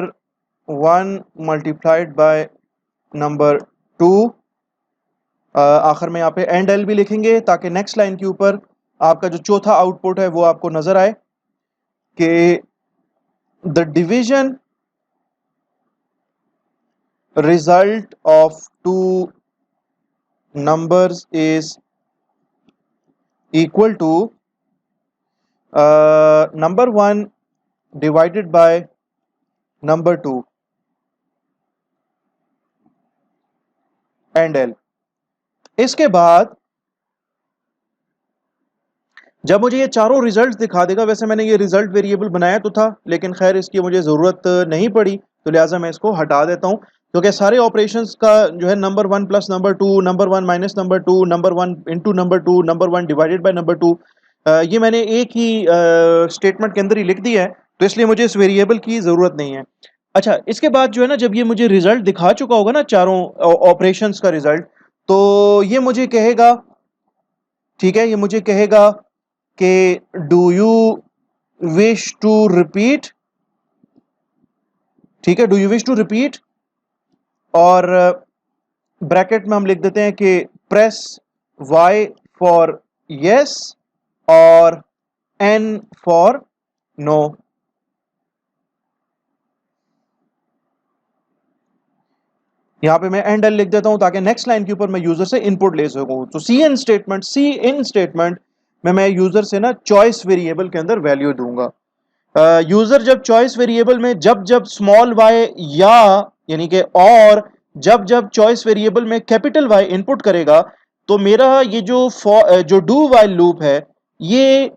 1 multiplied by number 2। आखिर में यहाँ पे एंड एल भी लिखेंगे ताकि नेक्स्ट लाइन के ऊपर आपका जो चौथा आउटपुट है वो आपको नजर आए कि the division result of two numbers is equal to number 1 divided by number 2 and L। इसके बाद जब मुझे ये चारों रिजल्ट्स दिखा देगा, वैसे मैंने ये रिजल्ट वेरिएबल बनाया तो था लेकिन खैर इसकी मुझे ज़रूरत नहीं पड़ी तो लिहाजा मैं इसको हटा देता हूँ, क्योंकि सारे ऑपरेशंस का जो है number 1 plus number 2, number 1 minus number 2, number 1 into number 2, number 1 divided by number 2, ये मैंने एक ही स्टेटमेंट के अंदर ही लिख दिया है, तो इसलिए मुझे इस वेरिएबल की ज़रूरत नहीं है। अच्छा, इसके बाद जो है ना, जब ये मुझे रिजल्ट दिखा चुका होगा ना चारों ऑपरेशंस का रिजल्ट, तो ये मुझे कहेगा, ठीक है, ये मुझे कहेगा कि do you wish to repeat, ठीक है, do you wish to repeat, और ब्रैकेट में हम लिख देते हैं कि प्रेस वाई फॉर यस और एन फॉर नो। यहां पे मैं एंड एल लिख देता हूं ताकि नेक्स्ट लाइन के ऊपर मैं यूजर से इनपुट ले सकूं। तो सी इन स्टेटमेंट में मैं यूजर से ना चॉइस वेरिएबल के अंदर वैल्यू दूंगा। यूजर जब चॉइस वेरिएबल में जब जब स्मॉल वाई या यानी कि और जब जब चॉइस वेरिएबल में कैपिटल वाई इनपुट करेगा तो मेरा ये जो डू वाइल लूप है ये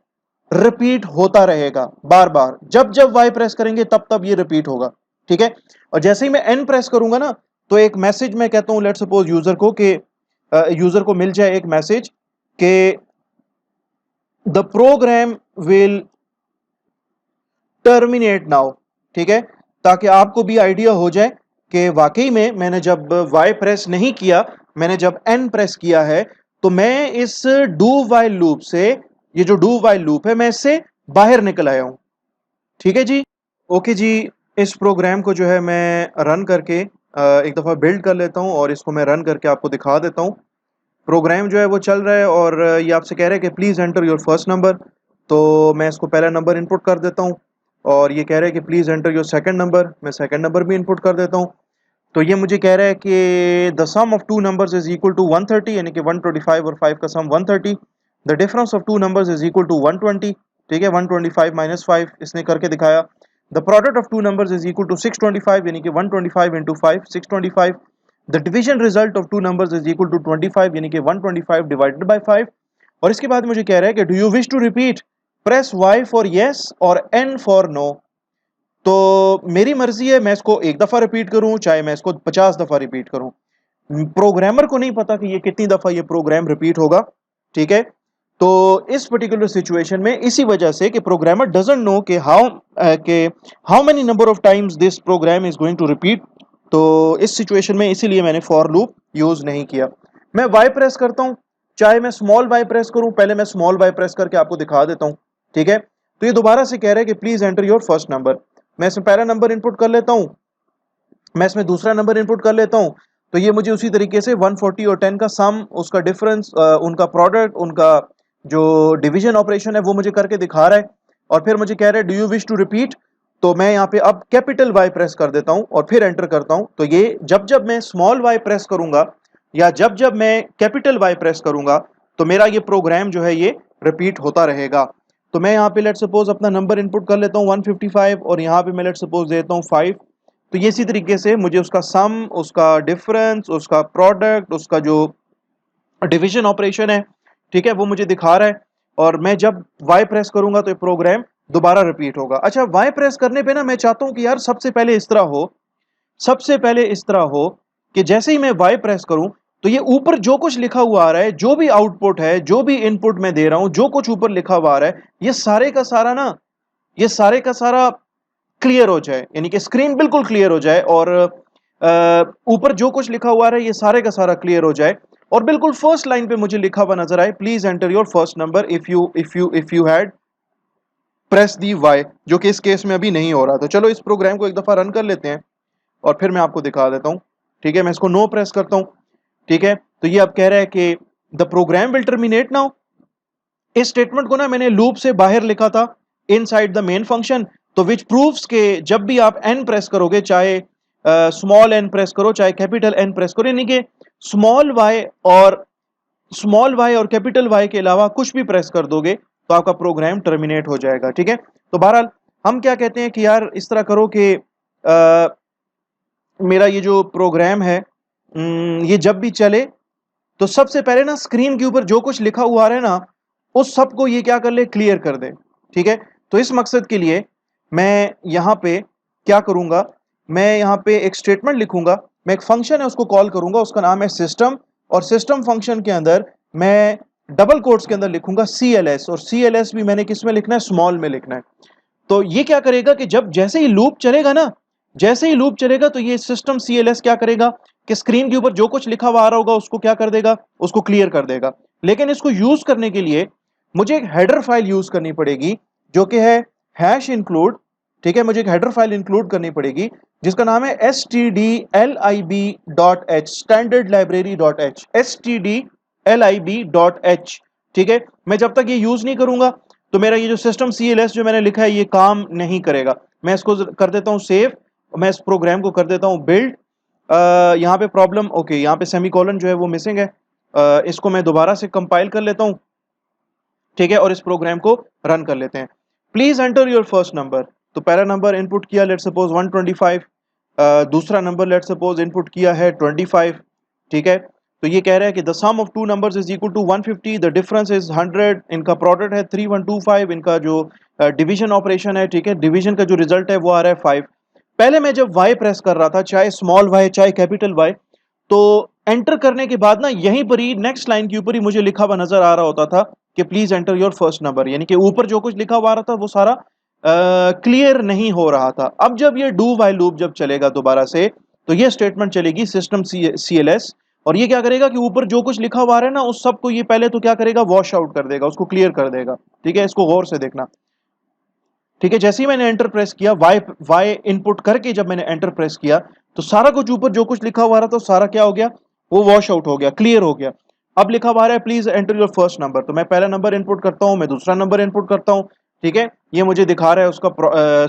रिपीट होता रहेगा बार बार, जब जब वाई प्रेस करेंगे तब तब ये रिपीट होगा, ठीक है। और जैसे ही मैं एन प्रेस करूंगा ना तो एक मैसेज मैं कहता हूं लेट सपोज यूजर को कि यूजर को मिल जाए एक मैसेज कि the program will terminate now, ठीक है, ताकि आपको भी आइडिया हो जाए कि वाकई में मैंने जब वाई प्रेस नहीं किया, मैंने जब एन प्रेस किया है तो मैं इस डू वाइल लूप से, ये जो डू वाइल लूप है, मैं इससे बाहर निकल आया हूं, ठीक है जी। ओके जी, इस प्रोग्राम को जो है मैं रन करके एक दफ़ा बिल्ड कर लेता हूं और इसको मैं रन करके आपको दिखा देता हूं। प्रोग्राम जो है वो चल रहा है और ये आपसे कह रहा है कि please enter your first number, तो मैं इसको पहला नंबर इनपुट कर देता हूँ। और ये कह रहा है कि please enter your second number, मैं सेकंड नंबर भी इनपुट कर देता हूँ। तो ये मुझे कह रहा है कि the sum of two numbers is equal to 130, यानी कि 125 और 5 का sum 130। The difference of two numbers is equal to 120, ठीक है, 125 माइनस 5 इसने करके दिखाया। The product of two numbers is equal to 625, यानी कि 125 into 5 625। The division result of two numbers is equal to 25, यानी कि 125 डिवाइडेड बाय 5। और इसके बाद मुझे कह रहा है कि do you wish to repeat, press Y for yes और एन फॉर नो। तो मेरी मर्जी है, मैं इसको एक दफा रिपीट करूं चाहे मैं इसको 50 दफा रिपीट करूं, प्रोग्रामर को नहीं पता कि ये कितनी दफा ये प्रोग्राम रिपीट होगा, ठीक है। तो इस पर्टिकुलर सिचुएशन में इसी वजह से कि प्रोग्रामर डजंट नो कि how many number of times this program is going to repeat, तो इस सिचुएशन में इसीलिए मैंने फॉर लूप यूज नहीं किया। मैं वाई प्रेस करता हूं, चाहे मैं स्मॉल वाई प्रेस करूं, पहले मैं स्मॉल वाई प्रेस करके आपको दिखा देता हूं, ठीक है। तो ये दोबारा से कह रहा है कि please enter your first number, मैं इसमें पहला नंबर इनपुट कर लेता हूं मैं इसमें दूसरा नंबर इनपुट कर लेता हूँ, तो ये मुझे उसी तरीके से 140 और 10 का सम, उसका डिफरेंस, उनका प्रोडक्ट, उनका जो डिवीजन ऑपरेशन है वो मुझे करके दिखा रहा है। और फिर मुझे कह रहा है do you wish to repeat, तो मैं यहाँ पे अब कैपिटल वाई प्रेस कर देता हूँ और फिर एंटर करता हूँ। तो ये जब जब मैं स्मॉल वाई प्रेस करूंगा या जब जब मैं कैपिटल वाई प्रेस करूंगा तो मेरा ये प्रोग्राम जो है ये रिपीट होता रहेगा। तो मैं यहाँ पे लेट सपोज अपना नंबर इनपुट कर लेता हूँ 155 और यहाँ पे मैं लेट सपोज देता हूँ 5। तो ये इसी तरीके से मुझे उसका सम, उसका डिफरेंस, उसका प्रोडक्ट, उसका जो डिवीजन ऑपरेशन है, ठीक है, वो मुझे दिखा रहा है। और मैं जब वाई प्रेस करूंगा तो ये प्रोग्राम दोबारा रिपीट होगा। अच्छा, वाई प्रेस करने पे ना मैं चाहता हूं कि यार सबसे पहले इस तरह हो, सबसे पहले इस तरह हो कि जैसे ही मैं वाई प्रेस करूं तो ये ऊपर जो कुछ लिखा हुआ आ रहा है, जो भी आउटपुट है, जो भी इनपुट मैं दे रहा हूं, जो कुछ ऊपर लिखा हुआ आ रहा है, ये सारे का सारा ना, ये सारे का सारा क्लियर हो जाए, यानी कि स्क्रीन बिल्कुल क्लियर हो जाए और ऊपर जो कुछ लिखा हुआ है ये सारे का सारा क्लियर हो जाए। और बिल्कुल फर्स्ट लाइन पे मुझे लिखा हुआ नजर आए, please enter your first number if you had press the Y, जो कि इस केस में अभी नहीं हो रहा। तो चलो इस प्रोग्राम को एक दफा रन कर लेते हैं और फिर मैं आपको दिखा देता हूँ। ठीक है, मैं इसको नो प्रेस करता हूँ। ठीक है, तो ये अब कह रहा है कि the program will terminate now. इस स्टेटमेंट को ना मैंने लूप से बाहर लिखा था इनसाइड द मेन फंक्शन, तो विच प्रूव्स के जब भी आप एन प्रेस करोगे, चाहे स्मॉल एन प्रेस करो चाहे कैपिटल एन प्रेस करो, यानी कि स्मॉल वाई और कैपिटल वाई के अलावा कुछ भी प्रेस कर दोगे तो आपका प्रोग्राम टर्मिनेट हो जाएगा। ठीक है, तो बहरहाल हम क्या कहते हैं कि यार इस तरह करो कि मेरा ये जो प्रोग्राम है ये जब भी चले तो सबसे पहले ना स्क्रीन के ऊपर जो कुछ लिखा हुआ है ना उस सब को ये क्या कर ले, क्लियर कर दे। ठीक है, तो इस मकसद के लिए मैं यहाँ पे क्या करूंगा, मैं यहाँ पे एक स्टेटमेंट लिखूंगा, मैं एक फंक्शन है उसको कॉल करूंगा, उसका नाम है सिस्टम। और सिस्टम फंक्शन के अंदर मैं डबल कोट्स के अंदर लिखूंगा CLS, और CLS भी मैंने किस में लिखना है, स्मॉल में लिखना है। तो ये क्या करेगा कि जब जैसे ही लूप चलेगा ना, जैसे ही लूप चलेगा तो ये सिस्टम CLS क्या करेगा कि स्क्रीन के ऊपर जो कुछ लिखा हुआ आ रहा होगा उसको क्या कर देगा, उसको क्लियर कर देगा। लेकिन इसको यूज करने के लिए मुझे एक हेडर फाइल यूज करनी पड़ेगी जो कि है हैश इंक्लूड। ठीक है, मुझे एक हेडर फाइल इंक्लूड करनी पड़ेगी जिसका नाम है stdlib.h, standard library dot H, stdlib.h। ठीक है, मैं जब तक ये यूज नहीं करूंगा तो मेरा ये जो सिस्टम CLS जो मैंने लिखा है ये काम नहीं करेगा। मैं इसको कर देता हूं सेव, मैं इस प्रोग्राम को कर देता हूं बिल्ड। यहाँ पे प्रॉब्लम, ओके, यहाँ पे सेमीकोलन जो है वो मिसिंग है। इसको मैं दोबारा से कंपाइल कर लेता हूं। ठीक है, और इस प्रोग्राम को रन कर लेते हैं। Please enter your first number, तो पहला नंबर इनपुट किया लेट सपोज 125, दूसरा नंबर लेट सपोज इनपुट किया है 25। ठीक है, तो ये कह रहा है कि the sum of two numbers is equal to 150, the difference is 100, इनका प्रोडक्ट है 3125, इनका जो डिवीजन ऑपरेशन है, ठीक है, डिवीजन का जो रिजल्ट है वो आ रहा है 5। पहले मैं जब वाई प्रेस कर रहा था, चाहे स्मॉल वाई चाहे कैपिटल वाई, तो एंटर करने के बाद ना यहीं पर ही नेक्स्ट लाइन के ऊपर ही मुझे लिखा हुआ नजर आ रहा होता था कि please enter your first number, यानी कि ऊपर जो कुछ लिखा हुआ आ रहा था वो सारा क्लियर नहीं हो रहा था। अब जब ये डू वाइल लूप जब चलेगा दोबारा से तो ये स्टेटमेंट चलेगी सिस्टम CLS, और ये क्या करेगा कि ऊपर जो कुछ लिखा हुआ है ना उस सबको ये पहले तो क्या करेगा, वॉश आउट कर देगा, उसको क्लियर कर देगा। ठीक है, इसको गौर से देखना। ठीक है, जैसे ही मैंने एंटर प्रेस किया, वाई वाई इनपुट करके जब मैंने एंटर प्रेस किया तो सारा कुछ ऊपर जो कुछ लिखा हुआ रहा था सारा क्या हो गया, वो वॉश आउट हो गया, क्लियर हो गया। अब लिखा हुआ है please enter your first number, तो मैं पहला नंबर इनपुट करता हूं, मैं दूसरा नंबर इनपुट करता हूं। ठीक है, ये मुझे दिखा रहा है उसका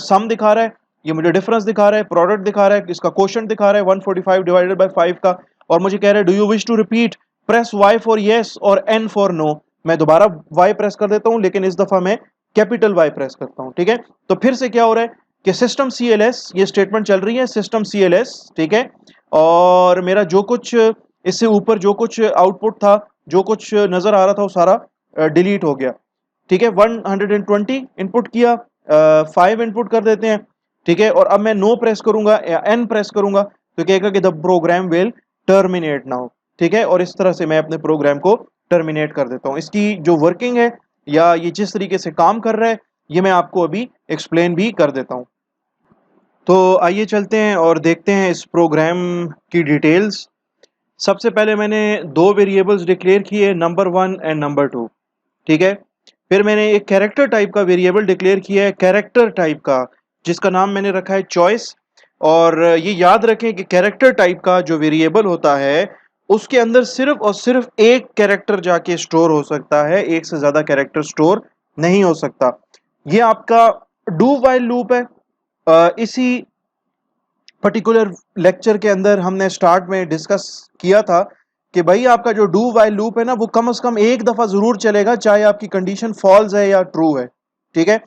सम दिखा रहा है, ये मुझे डिफरेंस दिखा रहा है, प्रोडक्ट दिखा रहा है, इसका क्वोशंट दिखा रहा है 145 डिवाइडेड बाय 5 का। और मुझे कह रहा है do you wish to repeat, press Y for yes और एन फॉर नो। मैं दोबारा वाई प्रेस कर देता हूं लेकिन इस दफा मैं कैपिटल वाई प्रेस करता हूं। ठीक है, तो फिर से क्या हो रहा है कि सिस्टम CLS, ये स्टेटमेंट चल रही है सिस्टम CLS। ठीक है, और मेरा जो कुछ इससे ऊपर जो कुछ आउटपुट था, जो कुछ नजर आ रहा था वो सारा डिलीट हो गया। ठीक है, 120 इनपुट किया, 5 इनपुट कर देते हैं। ठीक है, और अब मैं नो प्रेस करूंगा या एन प्रेस करूंगा तो कहेगा कि the program will terminate now. ठीक है, और इस तरह से मैं अपने प्रोग्राम को टर्मिनेट कर देता हूं। इसकी जो वर्किंग है या ये जिस तरीके से काम कर रहा है ये मैं आपको अभी एक्सप्लेन भी कर देता हूं। तो आइए चलते हैं और देखते हैं इस प्रोग्राम की डिटेल्स। सबसे पहले मैंने दो वेरिएबल्स डिक्लेयर किए, नंबर 1 एंड नंबर 2। ठीक है, फिर मैंने एक कैरेक्टर टाइप का वेरिएबल डिक्लेयर किया है, कैरेक्टर टाइप का, जिसका नाम मैंने रखा है चॉइस। और ये याद रखें कि कैरेक्टर टाइप का जो वेरिएबल होता है उसके अंदर सिर्फ और सिर्फ एक कैरेक्टर जाके स्टोर हो सकता है, एक से ज्यादा कैरेक्टर स्टोर नहीं हो सकता। ये आपका डू वाइल लूप है। इसी पर्टिकुलर लेक्चर के अंदर हमने स्टार्ट में डिस्कस किया था कि भाई आपका जो डू वाइल लूप है ना वो कम से कम एक दफा जरूर चलेगा, चाहे आपकी कंडीशन फॉल्स है या ट्रू है। ठीक है,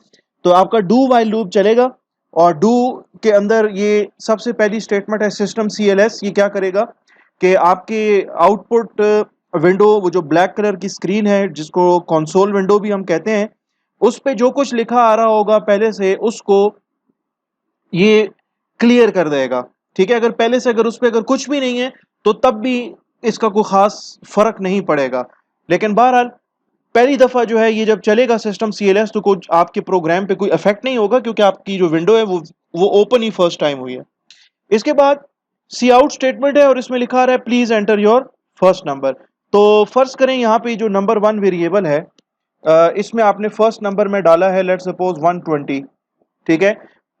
तो आपका डू वाइल लूप चलेगा और डू के अंदर ये सबसे पहली स्टेटमेंट है सिस्टम CLS। ये क्या करेगा कि आपके आउटपुट विंडो, वो जो ब्लैक कलर की स्क्रीन है जिसको कंसोल विंडो भी हम कहते हैं, उस पे जो कुछ लिखा आ रहा होगा पहले से उसको ये क्लियर कर देगा। ठीक है, अगर पहले से अगर उस पर अगर कुछ भी नहीं है तो तब भी इसका कोई खास फर्क नहीं पड़ेगा। लेकिन बहरहाल पहली दफा जो है ये जब चलेगा सिस्टम CLS तो कुछ आपके प्रोग्राम पे कोई इफेक्ट नहीं होगा, क्योंकि आपकी जो विंडो है वो ओपन ही फर्स्ट टाइम हुई है। इसके बाद सी आउट स्टेटमेंट है और इसमें लिखा आ रहा है please enter your first number. तो फर्ज करें यहाँ पे जो नंबर 1 वेरिएबल है, इसमें आपने फर्स्ट नंबर में डाला है लेट्स सपोज 120। ठीक है,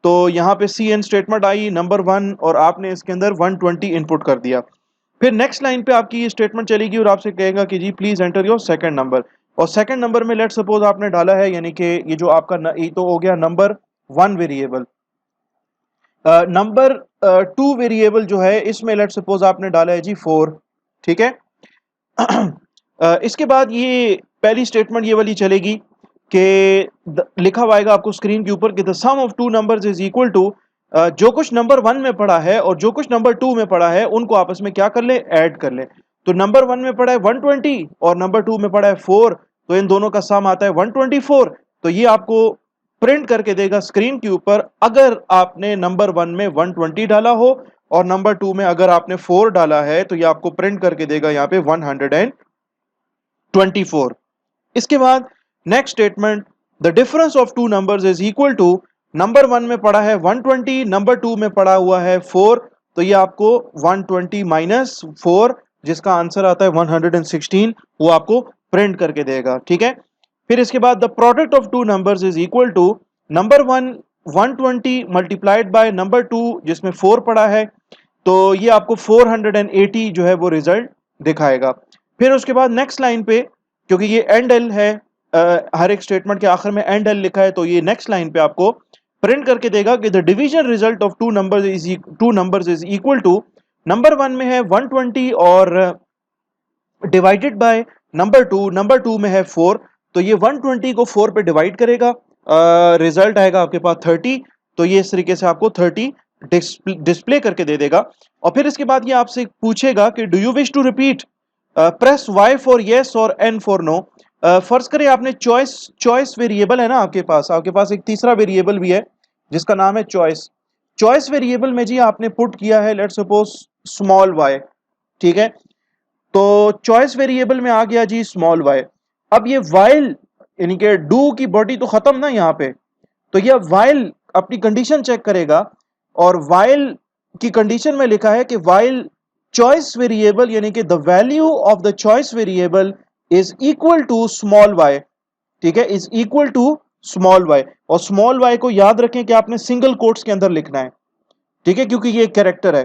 तो यहाँ पे cin statement I number 1 और आपने इसके अंदर 120 इनपुट कर दिया। फिर नेक्स्ट लाइन पे आपकी ये स्टेटमेंट चलेगी और आपसे कहेगा कि जी please enter your second number. और सेकंड नंबर में लेट्स सपोज आपने डाला है, यानी कि ये जो आपका ये तो हो गया नंबर 1 वेरिएबल। नंबर 2 वेरिएबल जो है इसमें लेट्स सपोज आपने डाला है जी 4। ठीक है, इसके बाद ये पहली स्टेटमेंट ये वाली चलेगी कि लिखा हुआ आएगा आपको स्क्रीन के ऊपर कि the sum of two numbers is equal to, जो कुछ नंबर 1 में पड़ा है और जो कुछ नंबर 2 में पड़ा है उनको आपस में क्या कर ले, ऐड कर ले। तो नंबर 1 में पड़ा है 120 और नंबर 2 में पड़ा है 4, तो इन दोनों का सम आता है 124। तो ये आपको प्रिंट करके देगा स्क्रीन के ऊपर अगर आपने नंबर 1 में 120 डाला हो और नंबर 2 में अगर आपने 4 डाला है तो ये आपको प्रिंट करके देगा यहाँ पे 124। इसके बाद next statement the difference of two numbers is equal to, number 1 में पड़ा है 120, नंबर 2 में पड़ा हुआ है 4, तो ये आपको 120 माइनस 4 जिसका आंसर आता है 116 वो आपको प्रिंट करके देगा। ठीक है, फिर इसके बाद the product of two numbers is equal to number 1 120 multiplied by number 2 जिसमें 4 पड़ा है, तो ये आपको 480 जो है वो रिजल्ट दिखाएगा। फिर उसके बाद नेक्स्ट लाइन पे क्योंकि ये एंड एल है, हर एक स्टेटमेंट के आखिर में एंड एल लिखा है, तो ये नेक्स्ट लाइन पे आपको प्रिंट करके देगा कि the division result of two numbers is equal to, number 1 में है 120 और डिवाइडेड बाय नंबर 2 में है 4, तो ये 120 को 4 पे डिवाइड करेगा, रिजल्ट आएगा आपके पास 30। तो ये इस तरीके से आपको 30 डिस्प्ले करके दे देगा। और फिर इसके बाद ये आपसे पूछेगा कि do you wish to repeat, press Y for yes और N फॉर नो। फर्ज करें आपने चॉइस वेरिएबल है ना आपके पास एक तीसरा वेरिएबल भी है जिसका नाम है चॉइस वेरिएबल में जी आपने पुट किया है लेट्स सपोज स्मॉल y। ठीक है, तो चॉइस वेरिएबल में आ गया जी स्मॉल y। अब ये वाइल यानी कि डू की बॉडी तो खत्म ना यहाँ पे, तो ये वाइल अपनी कंडीशन चेक करेगा और वाइल की कंडीशन में लिखा है कि वाइल चॉइस वेरिएबल यानी कि the value of the choice variable is equal to small y। ठीक है, is equal to small y, और स्मॉल y को याद रखें कि आपने सिंगल कोट्स के अंदर लिखना है। ठीक है, क्योंकि ये एक कैरेक्टर है।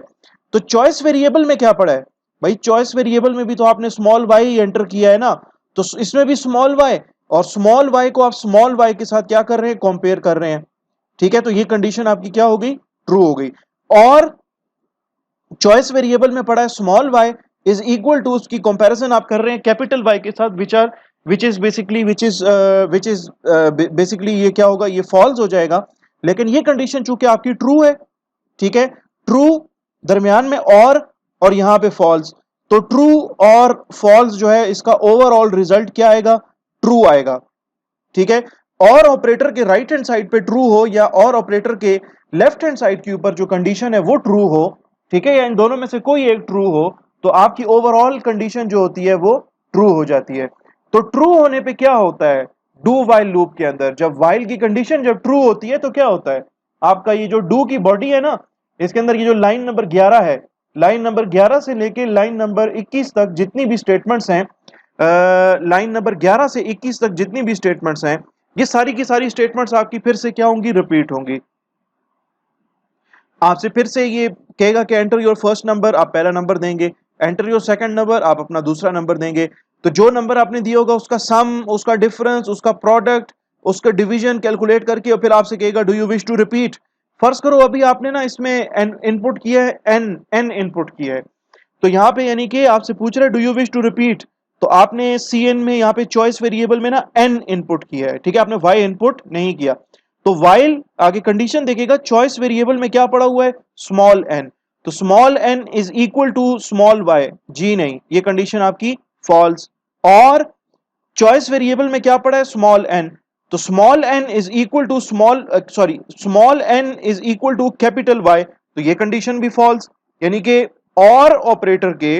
तो चॉइस वेरिएबल में क्या पड़ा है भाई, चॉइस वेरिएबल में भी तो आपने स्मॉल y एंटर किया है ना, तो इसमें भी स्मॉल y, और स्मॉल y को आप स्मॉल y के साथ क्या कर रहे हैं, कंपेयर कर रहे हैं। ठीक है, तो ये कंडीशन आपकी क्या हो गई, ट्रू हो गई। और चॉइस वेरिएबल में पड़ा है small y is equal to, उसकी कंपैरिजन आप कर रहे हैं कैपिटल y के साथ विच इज बेसिकली ये क्या होगा, ये फॉल्स हो जाएगा। लेकिन ये कंडीशन चूंकि आपकी ट्रू है, ठीक है, ट्रू दरमियान में और यहां पे फॉल्स, तो ट्रू और फॉल्स जो है इसका ओवरऑल रिजल्ट क्या आएगा, ट्रू आएगा। ठीक है, और ऑपरेटर के राइट हैंड साइड पे ट्रू हो या और ऑपरेटर के लेफ्ट हैंड साइड के ऊपर जो कंडीशन है वो ट्रू हो, ठीक है, या इन दोनों में से कोई एक ट्रू हो, तो आपकी ओवरऑल कंडीशन जो होती है वो ट्रू हो जाती है। तो ट्रू होने पे क्या होता है, डू वाइल लूप के अंदर जब वाइल की कंडीशन जब ट्रू होती है तो क्या होता है, आपका ये जो डू की बॉडी है ना, इसके अंदर ये जो लाइन नंबर 11 है, लाइन नंबर 11 से लेके लाइन नंबर 21 तक जितनी भी स्टेटमेंट्स हैं, लाइन नंबर 11 से 21 तक जितनी भी स्टेटमेंट्स हैं, ये सारी की सारी स्टेटमेंट्स आपकी फिर से क्या होंगी, रिपीट होंगी। आपसे फिर से ये कहेगा कि एंटर योर फर्स्ट नंबर, आप पहला नंबर देंगे, एंटर योर सेकंड नंबर, आप अपना दूसरा नंबर देंगे। तो जो नंबर आपने दिया होगा उसका सम, उसका डिफरेंस, उसका प्रोडक्ट, उसका डिवीजन कैलकुलेट करके और फिर आपसे कहेगा do you wish to repeat. फर्ज करो अभी आपने ना इसमें एन इनपुट किया है, एन एन इनपुट किया है, तो यहाँ पे यानी कि आपसे पूछ रहा है do you wish to repeat, तो आपने सी एन में यहाँ पे चॉइस वेरिएबल में ना एन इनपुट किया है, ठीक है, आपने वाई इनपुट नहीं किया। तो वाइल आगे कंडीशन देखेगा चॉइस वेरिएबल में क्या पड़ा हुआ है, स्मॉल एन, तो small N is equal to small Y, जी नहीं, ये कंडीशन आपकी फॉल्स। और चॉइस वेरिएबल में क्या पड़ा है, स्मॉल एन, तो small N is equal to small N is equal to capital Y, तो ये कंडीशन भी फॉल्स। यानी कि और ऑपरेटर के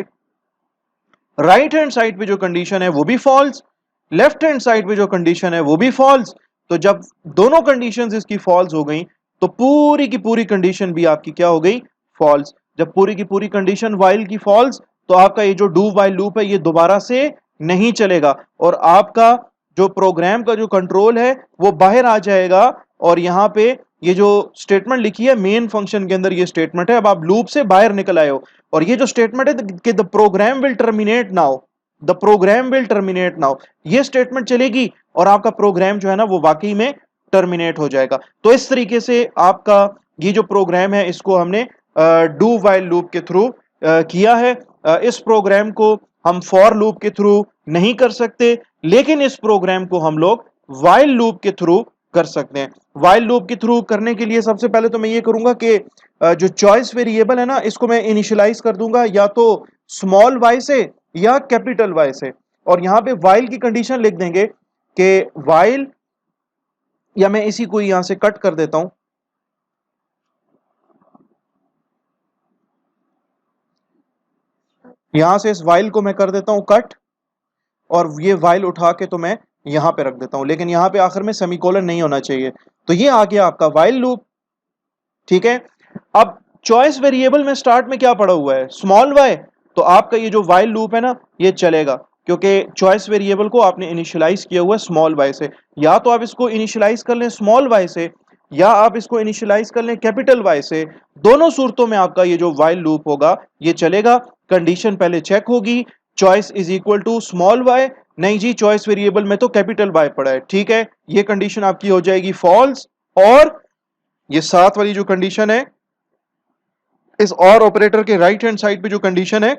राइट हैंड साइड पे जो कंडीशन है वो भी फॉल्स, लेफ्ट हैंड साइड पे जो कंडीशन है वो भी फॉल्स। तो जब दोनों कंडीशंस इसकी फॉल्स हो गई तो पूरी की पूरी कंडीशन भी आपकी क्या हो गई, फॉल्स। जब पूरी की पूरी कंडीशन वाइल की फॉल्स, तो आपका ये जो डू वाइल लूप है ये दोबारा से नहीं चलेगा और आपका जो प्रोग्राम का जो कंट्रोल है वो बाहर आ जाएगा। और यहां पे ये जो स्टेटमेंट लिखी है मेन फंक्शन के अंदर, ये स्टेटमेंट है, अब आप लूप से बाहर निकल आए हो, और ये जो स्टेटमेंट है कि the program will terminate now, the program will terminate now, ये स्टेटमेंट चलेगी और आपका प्रोग्राम जो है ना वो वाकई में टर्मिनेट हो जाएगा। तो इस तरीके से आपका ये जो प्रोग्राम है इसको हमने डू वाइल लूप के थ्रू किया है। इस प्रोग्राम को हम फॉर लूप के थ्रू नहीं कर सकते, लेकिन इस प्रोग्राम को हम लोग वाइल लूप के थ्रू कर सकते हैं। वाइल लूप के थ्रू करने के लिए सबसे पहले तो मैं ये करूंगा कि जो चॉइस वेरिएबल है ना इसको मैं इनिशियलाइज कर दूंगा या तो स्मॉल वाई से या कैपिटल वाई से, और यहां पे वाइल की कंडीशन लिख देंगे कि वाइल, या मैं इसी को यहां से कट कर देता हूं, यहां से इस वाइल को मैं कर देता हूं कट, और ये वाइल उठा के तो मैं यहां पे रख देता हूं, लेकिन यहां पे आखिर में सेमीकोलन नहीं होना चाहिए। तो ये आ गया आपका वाइल लूप, ठीक है। अब चॉइस वेरिएबल में स्टार्ट में क्या पड़ा हुआ है, स्मॉल वाई, तो आपका ये जो वाइल लूप है ना ये चलेगा, क्योंकि चॉइस वेरिएबल को आपने इनिशियलाइज किया हुआ है स्मॉल वाई से। या तो आप इसको इनिशियलाइज कर लें स्मॉल वाई से, या आप इसको इनिशियलाइज कर लें कैपिटल वाई से, दोनों सूरतों में आपका ये जो वाइल लूप होगा ये चलेगा। कंडीशन पहले चेक होगी, choice is equal to small Y, नहीं जी चॉइस वेरिएबल में तो कैपिटल वाई पड़ा है, ठीक है, ये कंडीशन आपकी हो जाएगी फॉल्स। और ये साथ वाली जो कंडीशन है, इस और ऑपरेटर के राइट हैंड साइड पे जो कंडीशन है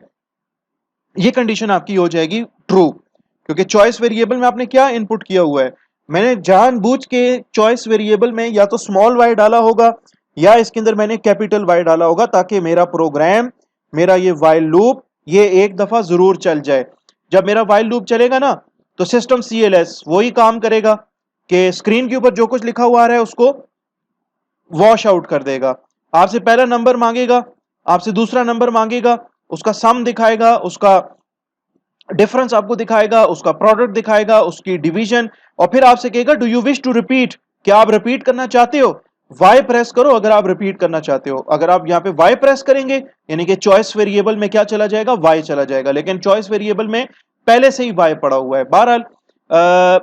ये कंडीशन आपकी हो जाएगी ट्रू, क्योंकि चॉइस वेरिएबल में आपने क्या इनपुट किया हुआ है, मैंने जानबूझ के चॉइस वेरिएबल में या तो स्मॉल वाई डाला होगा या इसके अंदर मैंने कैपिटल वाई डाला होगा, ताकि मेरा प्रोग्राम, मेरा ये वाइल लूप ये एक दफा जरूर चल जाए। जब मेरा वाइल लूप चलेगा ना तो सिस्टम सीएलएस वही काम करेगा कि स्क्रीन के ऊपर जो कुछ लिखा हुआ है उसको वॉश आउट कर देगा। आपसे पहला नंबर मांगेगा, आपसे दूसरा नंबर मांगेगा, उसका सम दिखाएगा, उसका डिफरेंस आपको दिखाएगा, उसका प्रोडक्ट दिखाएगा, उसकी डिवीजन, और फिर आपसे कहेगा do you wish to repeat, क्या आप रिपीट करना चाहते हो, वाई प्रेस करो अगर आप रिपीट करना चाहते हो। अगर आप यहाँ पे वाई प्रेस करेंगे यानी कि चॉइस वेरिएबल में क्या चला जाएगा, वाई चला जाएगा, लेकिन चॉइस वेरिएबल में पहले से ही वाई पड़ा हुआ है। बहरहाल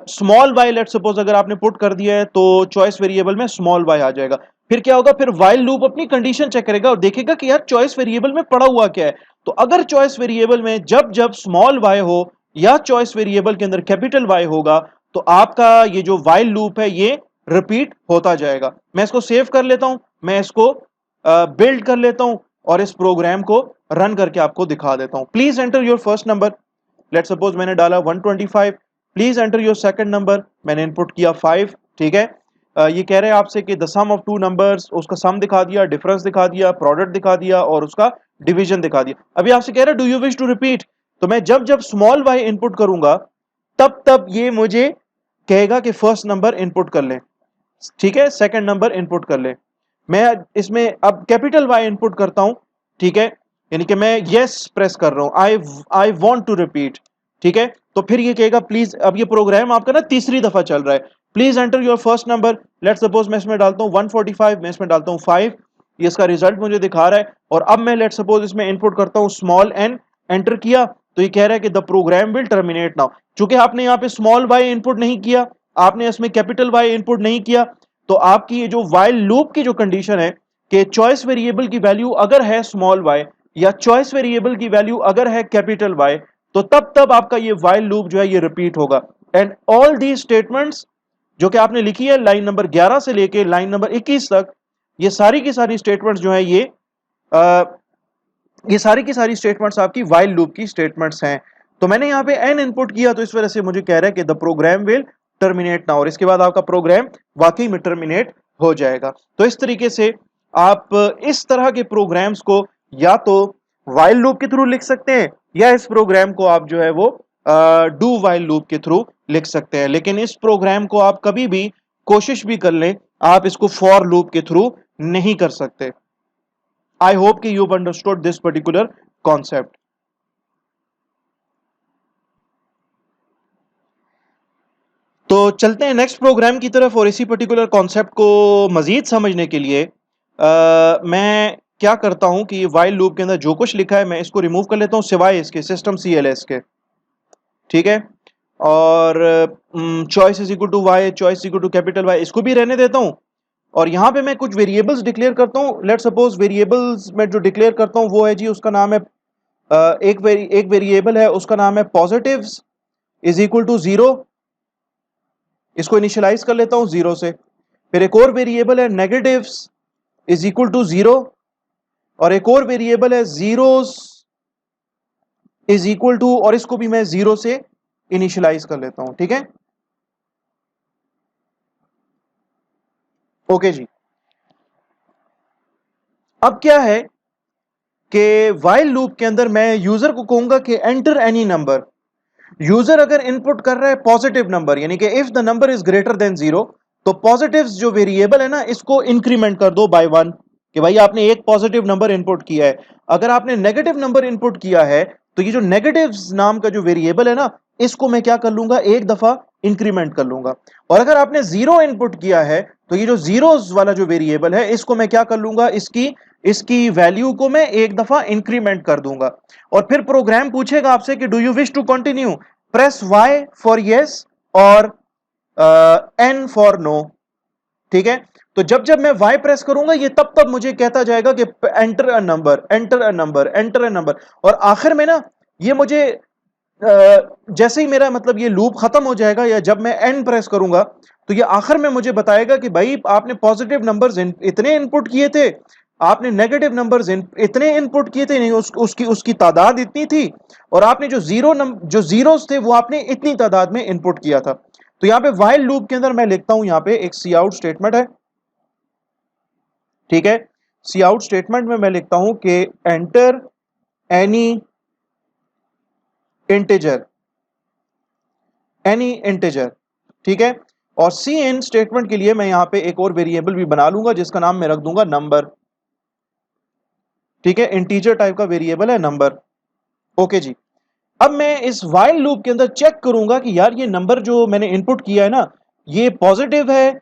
स्मॉल वाई लेट सपोज अगर आपने पुट कर दिया है तो चॉइस वेरिएबल में स्मॉल वाई आ जाएगा। फिर क्या होगा, फिर वाइल लूप अपनी कंडीशन चेक करेगा और देखेगा कि यार चॉइस वेरिएबल में पड़ा हुआ क्या है। तो अगर चॉइस वेरिएबल में जब जब स्मॉल वाई हो या चॉइस वेरिएबल के अंदर कैपिटल वाई होगा तो आपका ये जो वाइल लूप है ये रिपीट होता जाएगा। मैं इसको सेव कर लेता हूं, मैं इसको बिल्ड कर लेता हूं और इस प्रोग्राम को रन करके आपको दिखा देता हूं। Please enter your first number, let suppose मैंने डाला 125, please enter your second number, मैंने इनपुट किया 5, ठीक है। ये कह रहे हैं आपसे कि the sum of two numbers, उसका सम दिखा दिया, डिफरेंस दिखा दिया, प्रोडक्ट दिखा दिया और उसका डिवीजन दिखा दिया। अभी आपसे कह रहा है do you wish to repeat, तो मैं जब जब स्मॉल वाई इनपुट करूंगा तब तब ये मुझे कहेगा कि फर्स्ट नंबर इनपुट कर लें, ठीक है, सेकंड नंबर इनपुट कर लें। मैं इसमें अब कैपिटल वाई इनपुट करता हूं, ठीक है, यानी कि मैं यस प्रेस कर रहा हूं, आई वांट टू रिपीट, ठीक है। तो फिर ये कहेगा प्लीज, अब ये प्रोग्राम आपका ना तीसरी दफा चल रहा है, please enter your first number, let suppose मैं इसमें डालता हूं 145, मैं इसमें डालता हूं 5, ये इसका रिजल्ट मुझे दिखा रहा है। और अब मैं लेट सपोज इसमें इनपुट करता हूं स्मॉल एन, एंटर किया तो ये कह रहा है कि the program will terminate now. चूंकि आपने यहाँ पे स्मॉल वाई इनपुट नहीं किया, आपने इसमें कैपिटल वाई इनपुट नहीं किया, तो आपकी ये जो वाइल लूप की जो कंडीशन है कि चॉइस वेरिएबल की वैल्यू अगर है स्मॉल y या चॉइस वेरिएबल की वैल्यू अगर है कैपिटल Y, तो तब तब आपका ये while लूप जो है ये रिपीट होगा। एंड ऑल दी स्टेटमेंट्स जो कि आपने लिखी है लाइन नंबर 11 से लेके लाइन नंबर 21 तक, ये सारी की सारी स्टेटमेंट्स जो है ये सारी की सारी स्टेटमेंट्स आपकी while लूप की स्टेटमेंट्स हैं। तो मैंने यहाँ पे n इनपुट किया, तो इस वजह से मुझे कह रहा है कि the program will terminate now, और इसके बाद आपका प्रोग्राम वाकई में टर्मिनेट हो जाएगा। तो इस तरीके से आप इस तरह के प्रोग्राम्स को या तो while लूप के थ्रू लिख सकते हैं, या इस प्रोग्राम को आप जो है वो डू while लूप के थ्रू लिख सकते हैं। लेकिन इस प्रोग्राम को आप कभी भी कोशिश भी कर लें, आप इसको फॉर लूप के थ्रू नहीं कर सकते। I hope कि you've understood this particular concept. तो चलते हैं नेक्स्ट प्रोग्राम की तरफ, और इसी पर्टिकुलर कॉन्सेप्ट को मजीद समझने के लिए मैं क्या करता हूं कि वाइल लूप के अंदर जो कुछ लिखा है मैं इसको रिमूव कर लेता हूं सिवाय इसके सिस्टम CLS के, ठीक है। और choice is equal to Y, choice equal to capital Y, इसको भी रहने देता हूं। और यहां पे मैं कुछ वेरिएबल्स डिक्लेयर करता हूं। लेट सपोज वेरिएबल्स में जो डिक्लेयर करता हूं वो है जी, उसका नाम है एक वेरिएबल है उसका नाम है पॉजिटिव्स इज इक्वल टू 0, इसको इनिशियलाइज कर लेता हूं 0 से। फिर एक और वेरिएबल है नेगेटिव्स इज इक्वल टू 0, और एक और वेरिएबल है जीरोस इज इक्वल टू, और इसको भी मैं 0 से इनिशियलाइज कर लेता हूं, ठीक है। ओके जी। अब क्या है कि while लूप के अंदर मैं यूजर को कहूंगा कि एंटर एनी नंबर। यूजर अगर इनपुट कर रहा है पॉजिटिव नंबर, यानी कि if the number is greater then 0, तो पॉजिटिव्स जो वेरिएबल है ना इसको इंक्रीमेंट कर दो बाय 1, कि भाई आपने एक पॉजिटिव नंबर इनपुट किया है। अगर आपने नेगेटिव नंबर इनपुट किया है, तो ये जो नेगेटिव्स नाम का जो वेरिएबल है ना, इसको मैं क्या कर लूंगा, एक दफा इंक्रीमेंट कर लूंगा। और अगर आपने 0 इनपुट किया है, तो ये जो जीरोस वाला जो वेरिएबल है इसको मैं क्या कर लूंगा, इसकी इसकी वैल्यू को मैं एक दफा इंक्रीमेंट कर दूंगा। और फिर प्रोग्राम पूछेगा आपसे कि do you wish to continue, press Y for yes और N फॉर नो, ठीक है। तो जब जब मैं Y प्रेस करूंगा ये तब तब मुझे कहता जाएगा कि enter a number, enter a number, enter a number. और आखिर में ना ये मुझे जैसे ही मेरा मतलब ये लूप खत्म हो जाएगा, या जब मैं N प्रेस करूंगा, तो ये आखिर में मुझे बताएगा कि भाई आपने पॉजिटिव नंबर्स इतने इनपुट किए थे, आपने नेगेटिव नंबर्स इतने इनपुट किए थे, नहीं उसकी उसकी तादाद इतनी थी, और आपने जो जीरोस थे वो आपने इतनी तादाद में इनपुट किया था। तो यहाँ पे while लूप के अंदर मैं लिखता हूं, यहाँ पे एक सी आउट स्टेटमेंट है, ठीक है। सी आउट स्टेटमेंट में मैं लिखता हूं कि enter any integer, any integer, ठीक है। और सी इन स्टेटमेंट के लिए मैं यहां पे एक और वेरिएबल भी बना लूंगा जिसका नाम मैं रख दूंगा नंबर, ठीक है। इंटीजर टाइप का वेरिएबल है नंबर। ओके जी। अब मैं इस while लूप के अंदर चेक करूंगा कि यार ये नंबर जो मैंने इनपुट किया है ना, ये पॉजिटिव है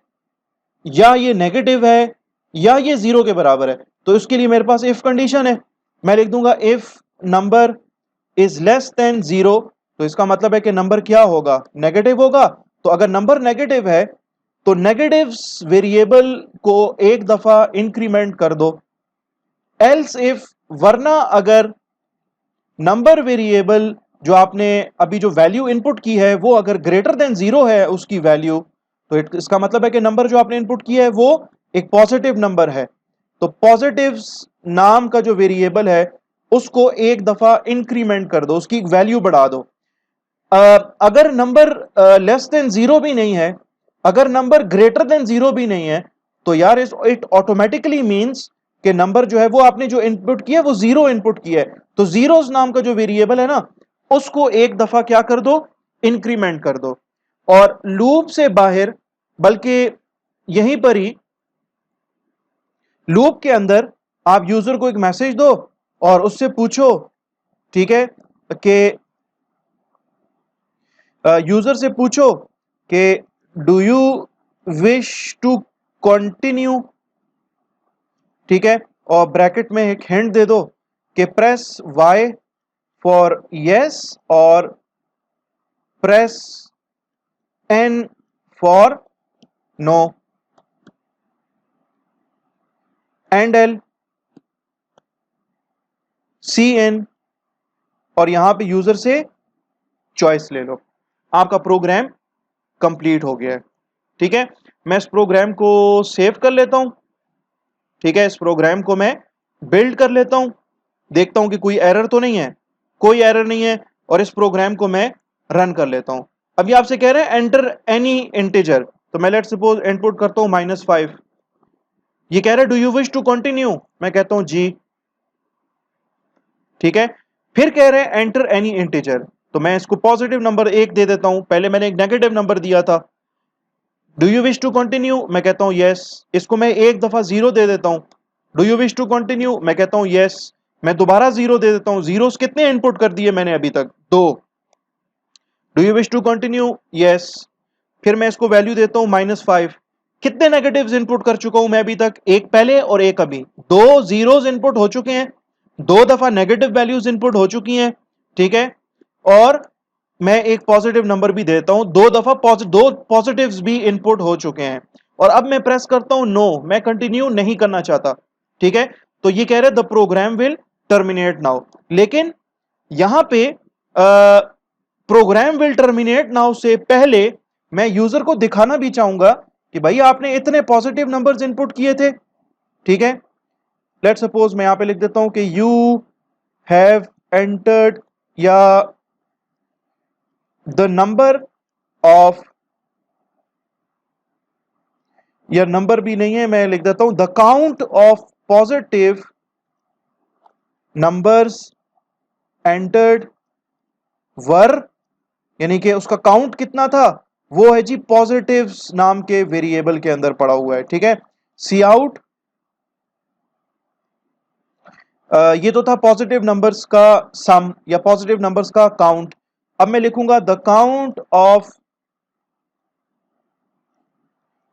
या ये नेगेटिव है या ये 0 के बराबर है। तो इसके लिए मेरे पास इफ कंडीशन है, मैं लिख दूंगा if number is less then 0, तो इसका मतलब है कि नंबर क्या होगा, नेगेटिव होगा। तो अगर नंबर नेगेटिव है तो नेगेटिव्स वेरिएबल को एक दफा इंक्रीमेंट कर दो। एल्स इफ, वरना अगर नंबर वेरिएबल जो आपने अभी जो वैल्यू इनपुट की है वो अगर ग्रेटर देन 0 है उसकी वैल्यू, तो इसका मतलब है कि नंबर जो आपने इनपुट किया है वो एक पॉजिटिव नंबर है। तो पॉजिटिव्स नाम का जो वेरिएबल है उसको एक दफा इंक्रीमेंट कर दो, उसकी वैल्यू बढ़ा दो। अगर नंबर लेस देन 0 भी नहीं है, अगर नंबर ग्रेटर देन 0 भी नहीं है, तो यार इट ऑटोमेटिकली मींस कि नंबर जो है वो आपने जो इनपुट किया है वो 0 इनपुट किया है। तो जीरोस नाम का जो वेरिएबल है ना उसको एक दफा क्या कर दो, इंक्रीमेंट कर दो। और लूप से बाहर, बल्कि यहीं पर ही लूप के अंदर आप यूजर को एक मैसेज दो और उससे पूछो, ठीक है, कि यूजर से पूछो कि do you wish to continue, ठीक है। और ब्रैकेट में एक हिंट दे दो कि प्रेस Y फॉर यस और press N for no. Endl, cin, और यहां पे यूजर से चॉइस ले लो, आपका प्रोग्राम कंप्लीट हो गया है। ठीक है, मैं इस प्रोग्राम को सेव कर लेता हूं। ठीक है, इस प्रोग्राम को मैं बिल्ड कर लेता हूं, देखता हूं कि कोई एरर तो नहीं है, कोई एरर नहीं है, और इस प्रोग्राम को मैं रन कर लेता हूं। अब ये आपसे कह रहे हैं एंटर एनी इंटीजर, तो मैं लेट सपोज इनपुट करता हूं -5। ये कह रहा है do you wish to continue, मैं कहता हूं जी। ठीक है, फिर कह रहे हैं एंटर एनी इंटीजर, तो मैं इसको पॉजिटिव नंबर 1 दे देता हूं, पहले मैंने एक नेगेटिव नंबर दिया था। Do you wish to continue, मैं कहता हूं यस, इसको मैं एक दफा 0 दे देता हूं। Do you wish to continue, मैं कहता हूं यस, मैं दोबारा 0 दे देता हूं। जीरोस कितने इनपुट कर दिए मैंने अभी तक? 2। Do you wish to continue, yes, फिर मैं इसको वैल्यू देता हूं -5। कितने नेगेटिव्स इनपुट कर चुका हूं मैं अभी तक? एक पहले और एक अभी, 2 जीरोस इनपुट हो चुके हैं, 2 दफा नेगेटिव वैल्यूज इनपुट हो चुकी हैं। ठीक है, और मैं एक पॉजिटिव नंबर भी देता हूं, 2 दफा दो पॉजिटिव्स भी इनपुट हो चुके हैं। और अब मैं प्रेस करता हूं नो, मैं कंटिन्यू नहीं करना चाहता। ठीक है, तो ये कह रहे हैं the program will terminate now, लेकिन यहां पे प्रोग्राम विल टर्मिनेट नाउ से पहले मैं यूजर को दिखाना भी चाहूंगा कि भाई आपने इतने पॉजिटिव नंबर्स इनपुट किए थे। ठीक है, लेट सपोज मैं यहां पे लिख देता हूं कि यू हैव एंटर्ड, या द नंबर ऑफ, या नंबर भी नहीं है, मैं लिख देता हूं the count of positive numbers entered were, यानी कि उसका काउंट कितना था, वो है जी पॉजिटिव्स नाम के वेरिएबल के अंदर पड़ा हुआ है। ठीक है, सी आउट, ये तो था पॉजिटिव नंबर्स का सम या पॉजिटिव नंबर्स का काउंट। अब मैं लिखूंगा the count of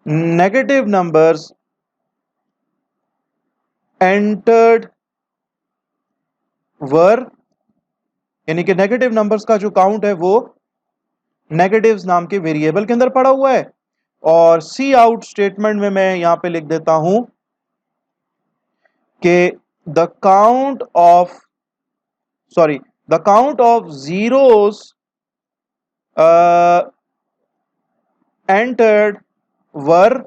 negative numbers entered were, यानी कि नेगेटिव नंबर्स का जो काउंट है वो नेगेटिव्स नाम के वेरिएबल के अंदर पड़ा हुआ है। और सी आउट स्टेटमेंट में मैं यहां पे लिख देता हूं कि the count of, sorry, the count of zeros entered were,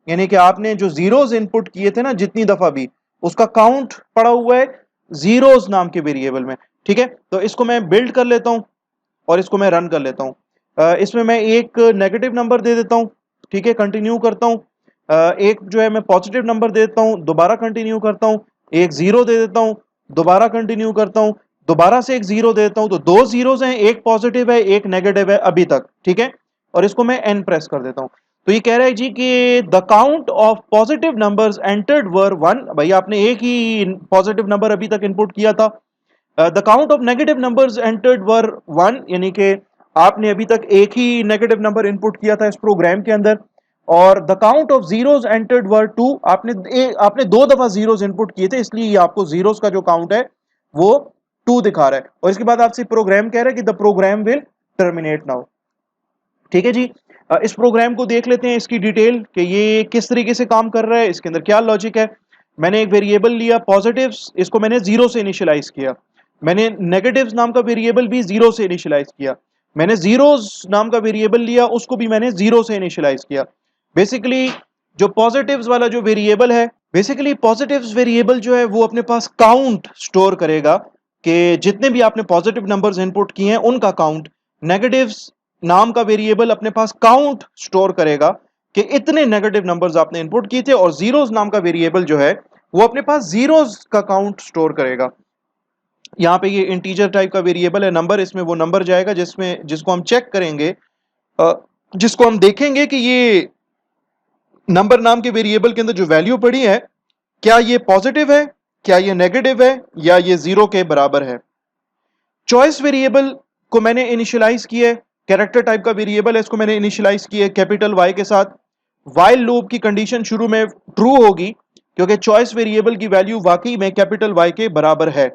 यानी कि आपने जो जीरोस इनपुट किए थे ना जितनी दफा भी, उसका काउंट पड़ा हुआ है जीरोस नाम के वेरिएबल में। ठीक है, तो इसको मैं बिल्ड कर लेता हूं और इसको मैं रन कर लेता हूं। इसमें मैं एक नेगेटिव नंबर दे देता हूं। ठीक है, कंटिन्यू करता हूं। एक जो है मैं पॉजिटिव नंबर दे देता हूं, दोबारा कंटिन्यू करता हूं। एक 0 दे देता हूं, दोबारा कंटिन्यू करता हूं, दोबारा से एक 0 दे देता हूं। तो 2 जीरोस हैं, एक पॉजिटिव है एक नेगेटिव है अभी तक। ठीक है, और इसको मैं एन प्रेस कर देता हूं। तो ये कह रहा है जी कि the count of positive numbers entered were 1, भाई आपने एक ही पॉजिटिव नंबर अभी तक इनपुट किया था। The count of negative numbers entered were 1, यानी कि आपने अभी तक एक ही नेगेटिव नंबर इनपुट किया था इस प्रोग्राम के अंदर। और the count of zeros entered were 2, आपने 2 दफा जीरोस इनपुट किए थे, इसलिए आपको जीरोस का जो काउंट है वो 2 दिखा रहा है। और इसके बाद आपसे प्रोग्राम कह रहा है कि the program will terminate now. ठीक है जी, इस प्रोग्राम को देख लेते हैं इसकी डिटेल कि ये किस तरीके से काम कर रहा है, इसके अंदर क्या लॉजिक है। मैंने एक वेरिएबल लिया पॉजिटिव्स, इसको मैंने 0 से इनिशियलाइज किया। मैंने नेगेटिव्स नाम का वेरिएबल भी 0 से इनिशियलाइज किया। मैंने जीरोस नाम का वेरिएबल लिया, उसको भी मैंने 0 से इनिशियलाइज किया। बेसिकली जो पॉजिटिव्स वाला जो वेरिएबल है, बेसिकली पॉजिटिव्स वेरिएबल जो है वो अपने पास काउंट स्टोर करेगा कि जितने भी आपने पॉजिटिव नंबर्स इनपुट किए हैं उनका काउंट। नेगेटिव्स नाम का वेरिएबल अपने पास काउंट स्टोर करेगा कि इतने नेगेटिव नंबर्स आपने इनपुट किए थे। और जीरोस नाम का वेरिएबल जो है वो अपने पास जीरोस का काउंट स्टोर करेगा। यहाँ पे ये इंटीजर टाइप का वेरिएबल है नंबर, इसमें वो नंबर जाएगा जिसको हम चेक करेंगे, जिसको हम देखेंगे कि ये नंबर नाम के वेरिएबल के अंदर जो वैल्यू पड़ी है क्या ये पॉजिटिव है, क्या ये नेगेटिव है, या ये 0 के बराबर है। चॉइस वेरिएबल को मैंने इनिशियलाइज किया है, कैरेक्टर टाइप का वेरिएबल है, इसको मैंने इनिशियलाइज किया है कैपिटल वाई के साथ। वाइल लूप की कंडीशन शुरू में ट्रू होगी क्योंकि चॉइस वेरिएबल की वैल्यू वाकई में कैपिटल वाई के बराबर है।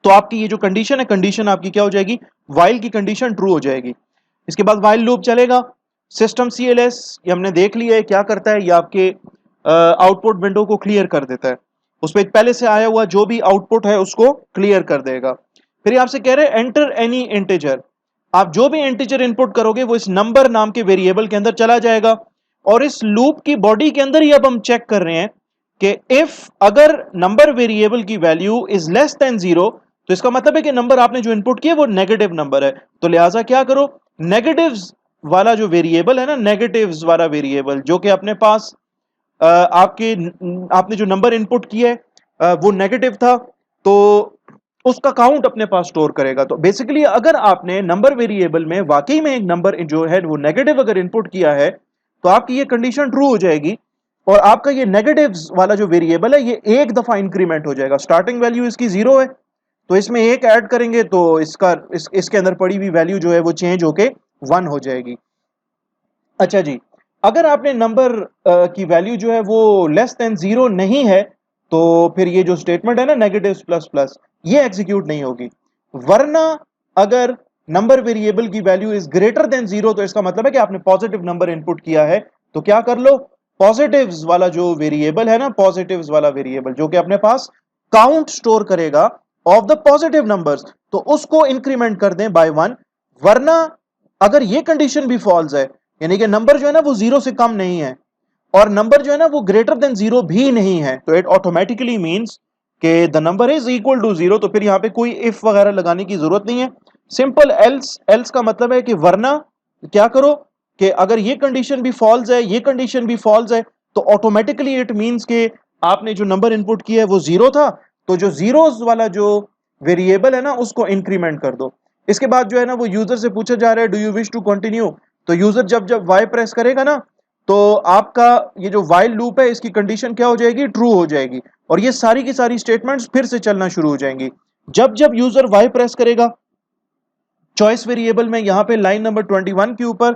तो आपकी ये जो कंडीशन है, कंडीशन आपकी क्या हो जाएगी, वाइल की कंडीशन ट्रू हो जाएगी। इसके बाद वाइल लूप चलेगा। सिस्टम CLS ये हमने देख लिया है क्या करता है, ये आपके आउटपुट विंडो को क्लियर कर देता है, उसमें पहले से आया हुआ जो भी आउटपुट है उसको क्लियर कर देगा। फिर ये आपसे कह रहे हैं एंटर एनी इंटीजर, आप जो भी इंटीजर इनपुट करोगे वो इस नंबर नाम के वेरिएबल के अंदर चला जाएगा। और इस लूप की बॉडी के अंदर ही अब हम चेक कर रहे हैं कि इफ अगर नंबर वेरिएबल की वैल्यू इज लेस देन 0, तो इसका मतलब है कि नंबर आपने जो इनपुट किया वो नेगेटिव नंबर है, तो लिहाजा क्या करो, नेगेटिव्स वाला जो वेरिएबल है ना, नेगेटिव्स वाला वेरिएबल जो कि अपने पास आपने जो नंबर इनपुट किया है वो नेगेटिव था, तो उसका काउंट अपने पास स्टोर करेगा। तो बेसिकली अगर आपने नंबर वेरिएबल में वाकई में एक नंबर जो है वो नेगेटिव अगर इनपुट किया है, तो आपकी ये कंडीशन ट्रू हो जाएगी और आपका ये नेगेटिव्स वाला जो वेरिएबल है ये एक दफा इंक्रीमेंट हो जाएगा। स्टार्टिंग वैल्यू इसकी 0 है, तो इसमें एक ऐड करेंगे तो इसके अंदर पड़ी हुई वैल्यू जो है वो चेंज होके 1 हो जाएगी। अच्छा जी, अगर आपने नंबर की वैल्यू जो है वो लेस देन 0 नहीं है, तो फिर ये जो स्टेटमेंट है ना नेगेटिव्स प्लस प्लस, ये एग्जीक्यूट नहीं होगी। वरना अगर नंबर वेरिएबल की वैल्यू इज ग्रेटर देन 0, तो इसका मतलब है कि आपने पॉजिटिव नंबर इनपुट किया है, तो क्या कर लो, पॉजिटिव्स वाला जो वेरिएबल है ना, पॉजिटिव्स वाला वेरिएबल जो कि अपने पास काउंट स्टोर करेगा ऑफ द पॉजिटिव नंबर्स, तो उसको इंक्रीमेंट कर दें बाय 1। वरना अगर ये कंडीशन भी फॉल्स है, यानी कि नंबर जो है ना वो 0 से कम नहीं है और नंबर जो है ना वो ग्रेटर देन 0 भी नहीं है, तो इट ऑटोमेटिकली मींस कि the number is equal to 0। तो फिर यहां पे कोई इफ वगैरह लगाने की जरूरत नहीं है, सिंपल एल्स। एल्स का मतलब है कि वरना क्या करो कि अगर ये कंडीशन भी फॉल्स है, ये कंडीशन भी फॉल्स है, तो ऑटोमेटिकली इट मींस कि आपने जो नंबर इनपुट किया है वो 0 था, तो जो जीरोस वाला जो वेरिएबल है ना उसको इंक्रीमेंट कर दो। इसके बाद जो है ना वो यूजर से पूछा जा रहा है do you wish to continue, तो यूजर जब जब वाई प्रेस करेगा ना, तो आपका ये जो वाइल लूप है इसकी कंडीशन क्या हो जाएगी, ट्रू हो जाएगी, और ये सारी की सारी स्टेटमेंट्स फिर से चलना शुरू हो जाएंगी। जब जब यूजर वाई प्रेस करेगा चॉइस वेरिएबल में यहां पे लाइन नंबर 21 के ऊपर,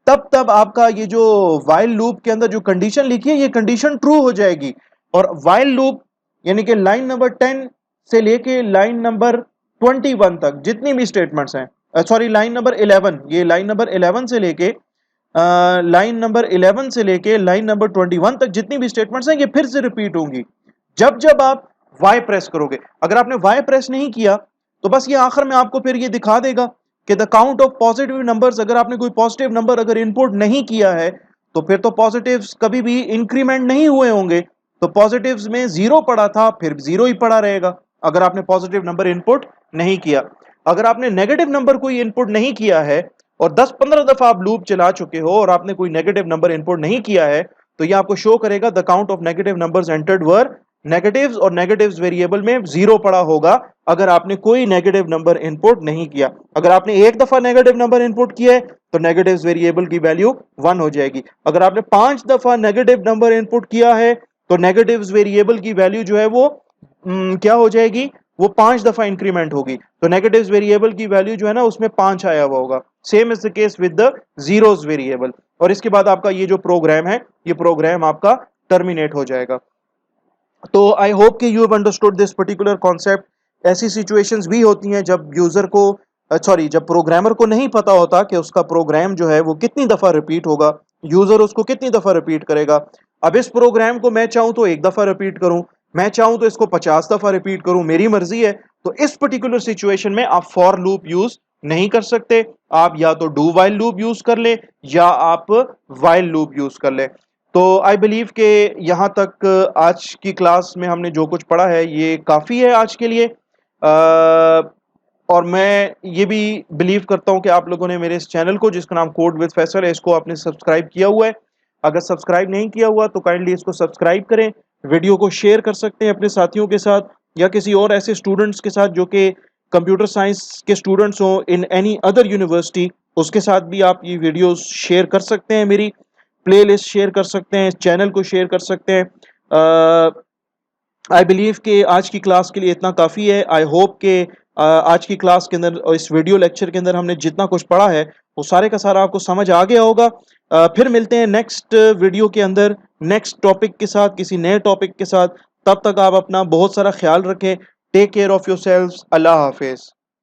तब तब आपका ये जो वाइल लूप के अंदर जो कंडीशन लिखी है ये कंडीशन ट्रू हो जाएगी। और वाइल लूप यानी कि लाइन नंबर 10 से लेके लाइन नंबर 21 तक जितनी भी स्टेटमेंट्स हैं, सॉरी लाइन नंबर 11, ये लाइन नंबर 11 से लेके लाइन नंबर 11 से लेके लाइन नंबर 21 तक जितनी भी स्टेटमेंट्स हैं ये फिर से रिपीट होंगी जब जब आप वाई प्रेस करोगे। अगर आपने वाई प्रेस नहीं किया तो बस ये आखिर में आपको फिर ये दिखा देगा कि the count of positive numbers, अगर आपने कोई पॉजिटिव नंबर अगर इनपुट नहीं किया है तो फिर तो पॉजिटिव्स कभी भी इंक्रीमेंट नहीं हुए होंगे, तो पॉजिटिव्स में 0 पड़ा था फिर 0 ही पड़ा रहेगा अगर आपने पॉजिटिव नंबर इनपुट नहीं किया। अगर आपने नेगेटिव नंबर कोई इनपुट नहीं किया है और 10-15 दफा आप लूप चला चुके हो और आपने कोई नेगेटिव नंबर इनपुट नहीं किया है, तो ये आपको शो करेगा the count of negative numbers entered were negatives, और नेगेटिव्स वेरिएबल में 0 पड़ा होगा अगर आपने कोई नेगेटिव नंबर इनपुट नहीं किया। अगर आपने एक दफा नेगेटिव नंबर इनपुट किया है तो नेगेटिव्स वेरिएबल की वैल्यू 1 हो जाएगी। अगर आपने 5 दफा नेगेटिव नंबर इनपुट किया है तो नेगेटिव्स वेरिएबल की वैल्यू जो है वो क्या हो जाएगी, वो 5 दफा इंक्रीमेंट होगी, तो नेगेटिव्स वेरिएबल की वैल्यू जो है ना उसमें 5 आया हुआ होगा। Same is the case with the zeros variable. और इसके बाद आपका ये जो प्रोग्राम है ये प्रोग्राम आपका टर्मिनेट हो जाएगा। तो आई होप कि you have understood this particular concept. ऐसी सिचुएशंस भी होती हैं जब यूजर को जब प्रोग्रामर को नहीं पता होता कि उसका प्रोग्राम जो है वो कितनी दफा रिपीट होगा, यूजर उसको कितनी दफा रिपीट करेगा। अब इस प्रोग्राम को मैं चाहूं तो एक दफा रिपीट करूं, मैं चाहूं तो इसको 50 दफा रिपीट करूं, मेरी मर्जी है। तो इस पर्टिकुलर सिचुएशन में आप फॉर लूप यूज नहीं कर सकते, आप या तो डू वाइल लूप यूज कर ले या आप वाइल लूप यूज कर ले। तो आई बिलीव कि यहाँ तक आज की क्लास में हमने जो कुछ पढ़ा है ये काफ़ी है आज के लिए। और मैं ये भी बिलीव करता हूँ कि आप लोगों ने मेरे इस चैनल को जिसका नाम कोड विद फैसल है इसको आपने सब्सक्राइब किया हुआ है। अगर सब्सक्राइब नहीं किया हुआ तो काइंडली इसको सब्सक्राइब करें, वीडियो को शेयर कर सकते हैं अपने साथियों के साथ या किसी और ऐसे स्टूडेंट्स के साथ जो कि कंप्यूटर साइंस के स्टूडेंट्स हों इन एनी अदर यूनिवर्सिटी, उसके साथ भी आप ये वीडियोस शेयर कर सकते हैं, मेरी प्लेलिस्ट शेयर कर सकते हैं, चैनल को शेयर कर सकते हैं। आई बिलीव कि आज की क्लास के लिए इतना काफ़ी है। आई होप कि आज की क्लास के अंदर और इस वीडियो लेक्चर के अंदर हमने जितना कुछ पढ़ा है वो सारे का सारा आपको समझ आ गया होगा। फिर मिलते हैं नेक्स्ट वीडियो के अंदर नेक्स्ट टॉपिक के साथ, किसी नए टॉपिक के साथ। तब तक आप अपना बहुत सारा ख्याल रखें। Take care of yourselves. अल्लाह हाफिज़।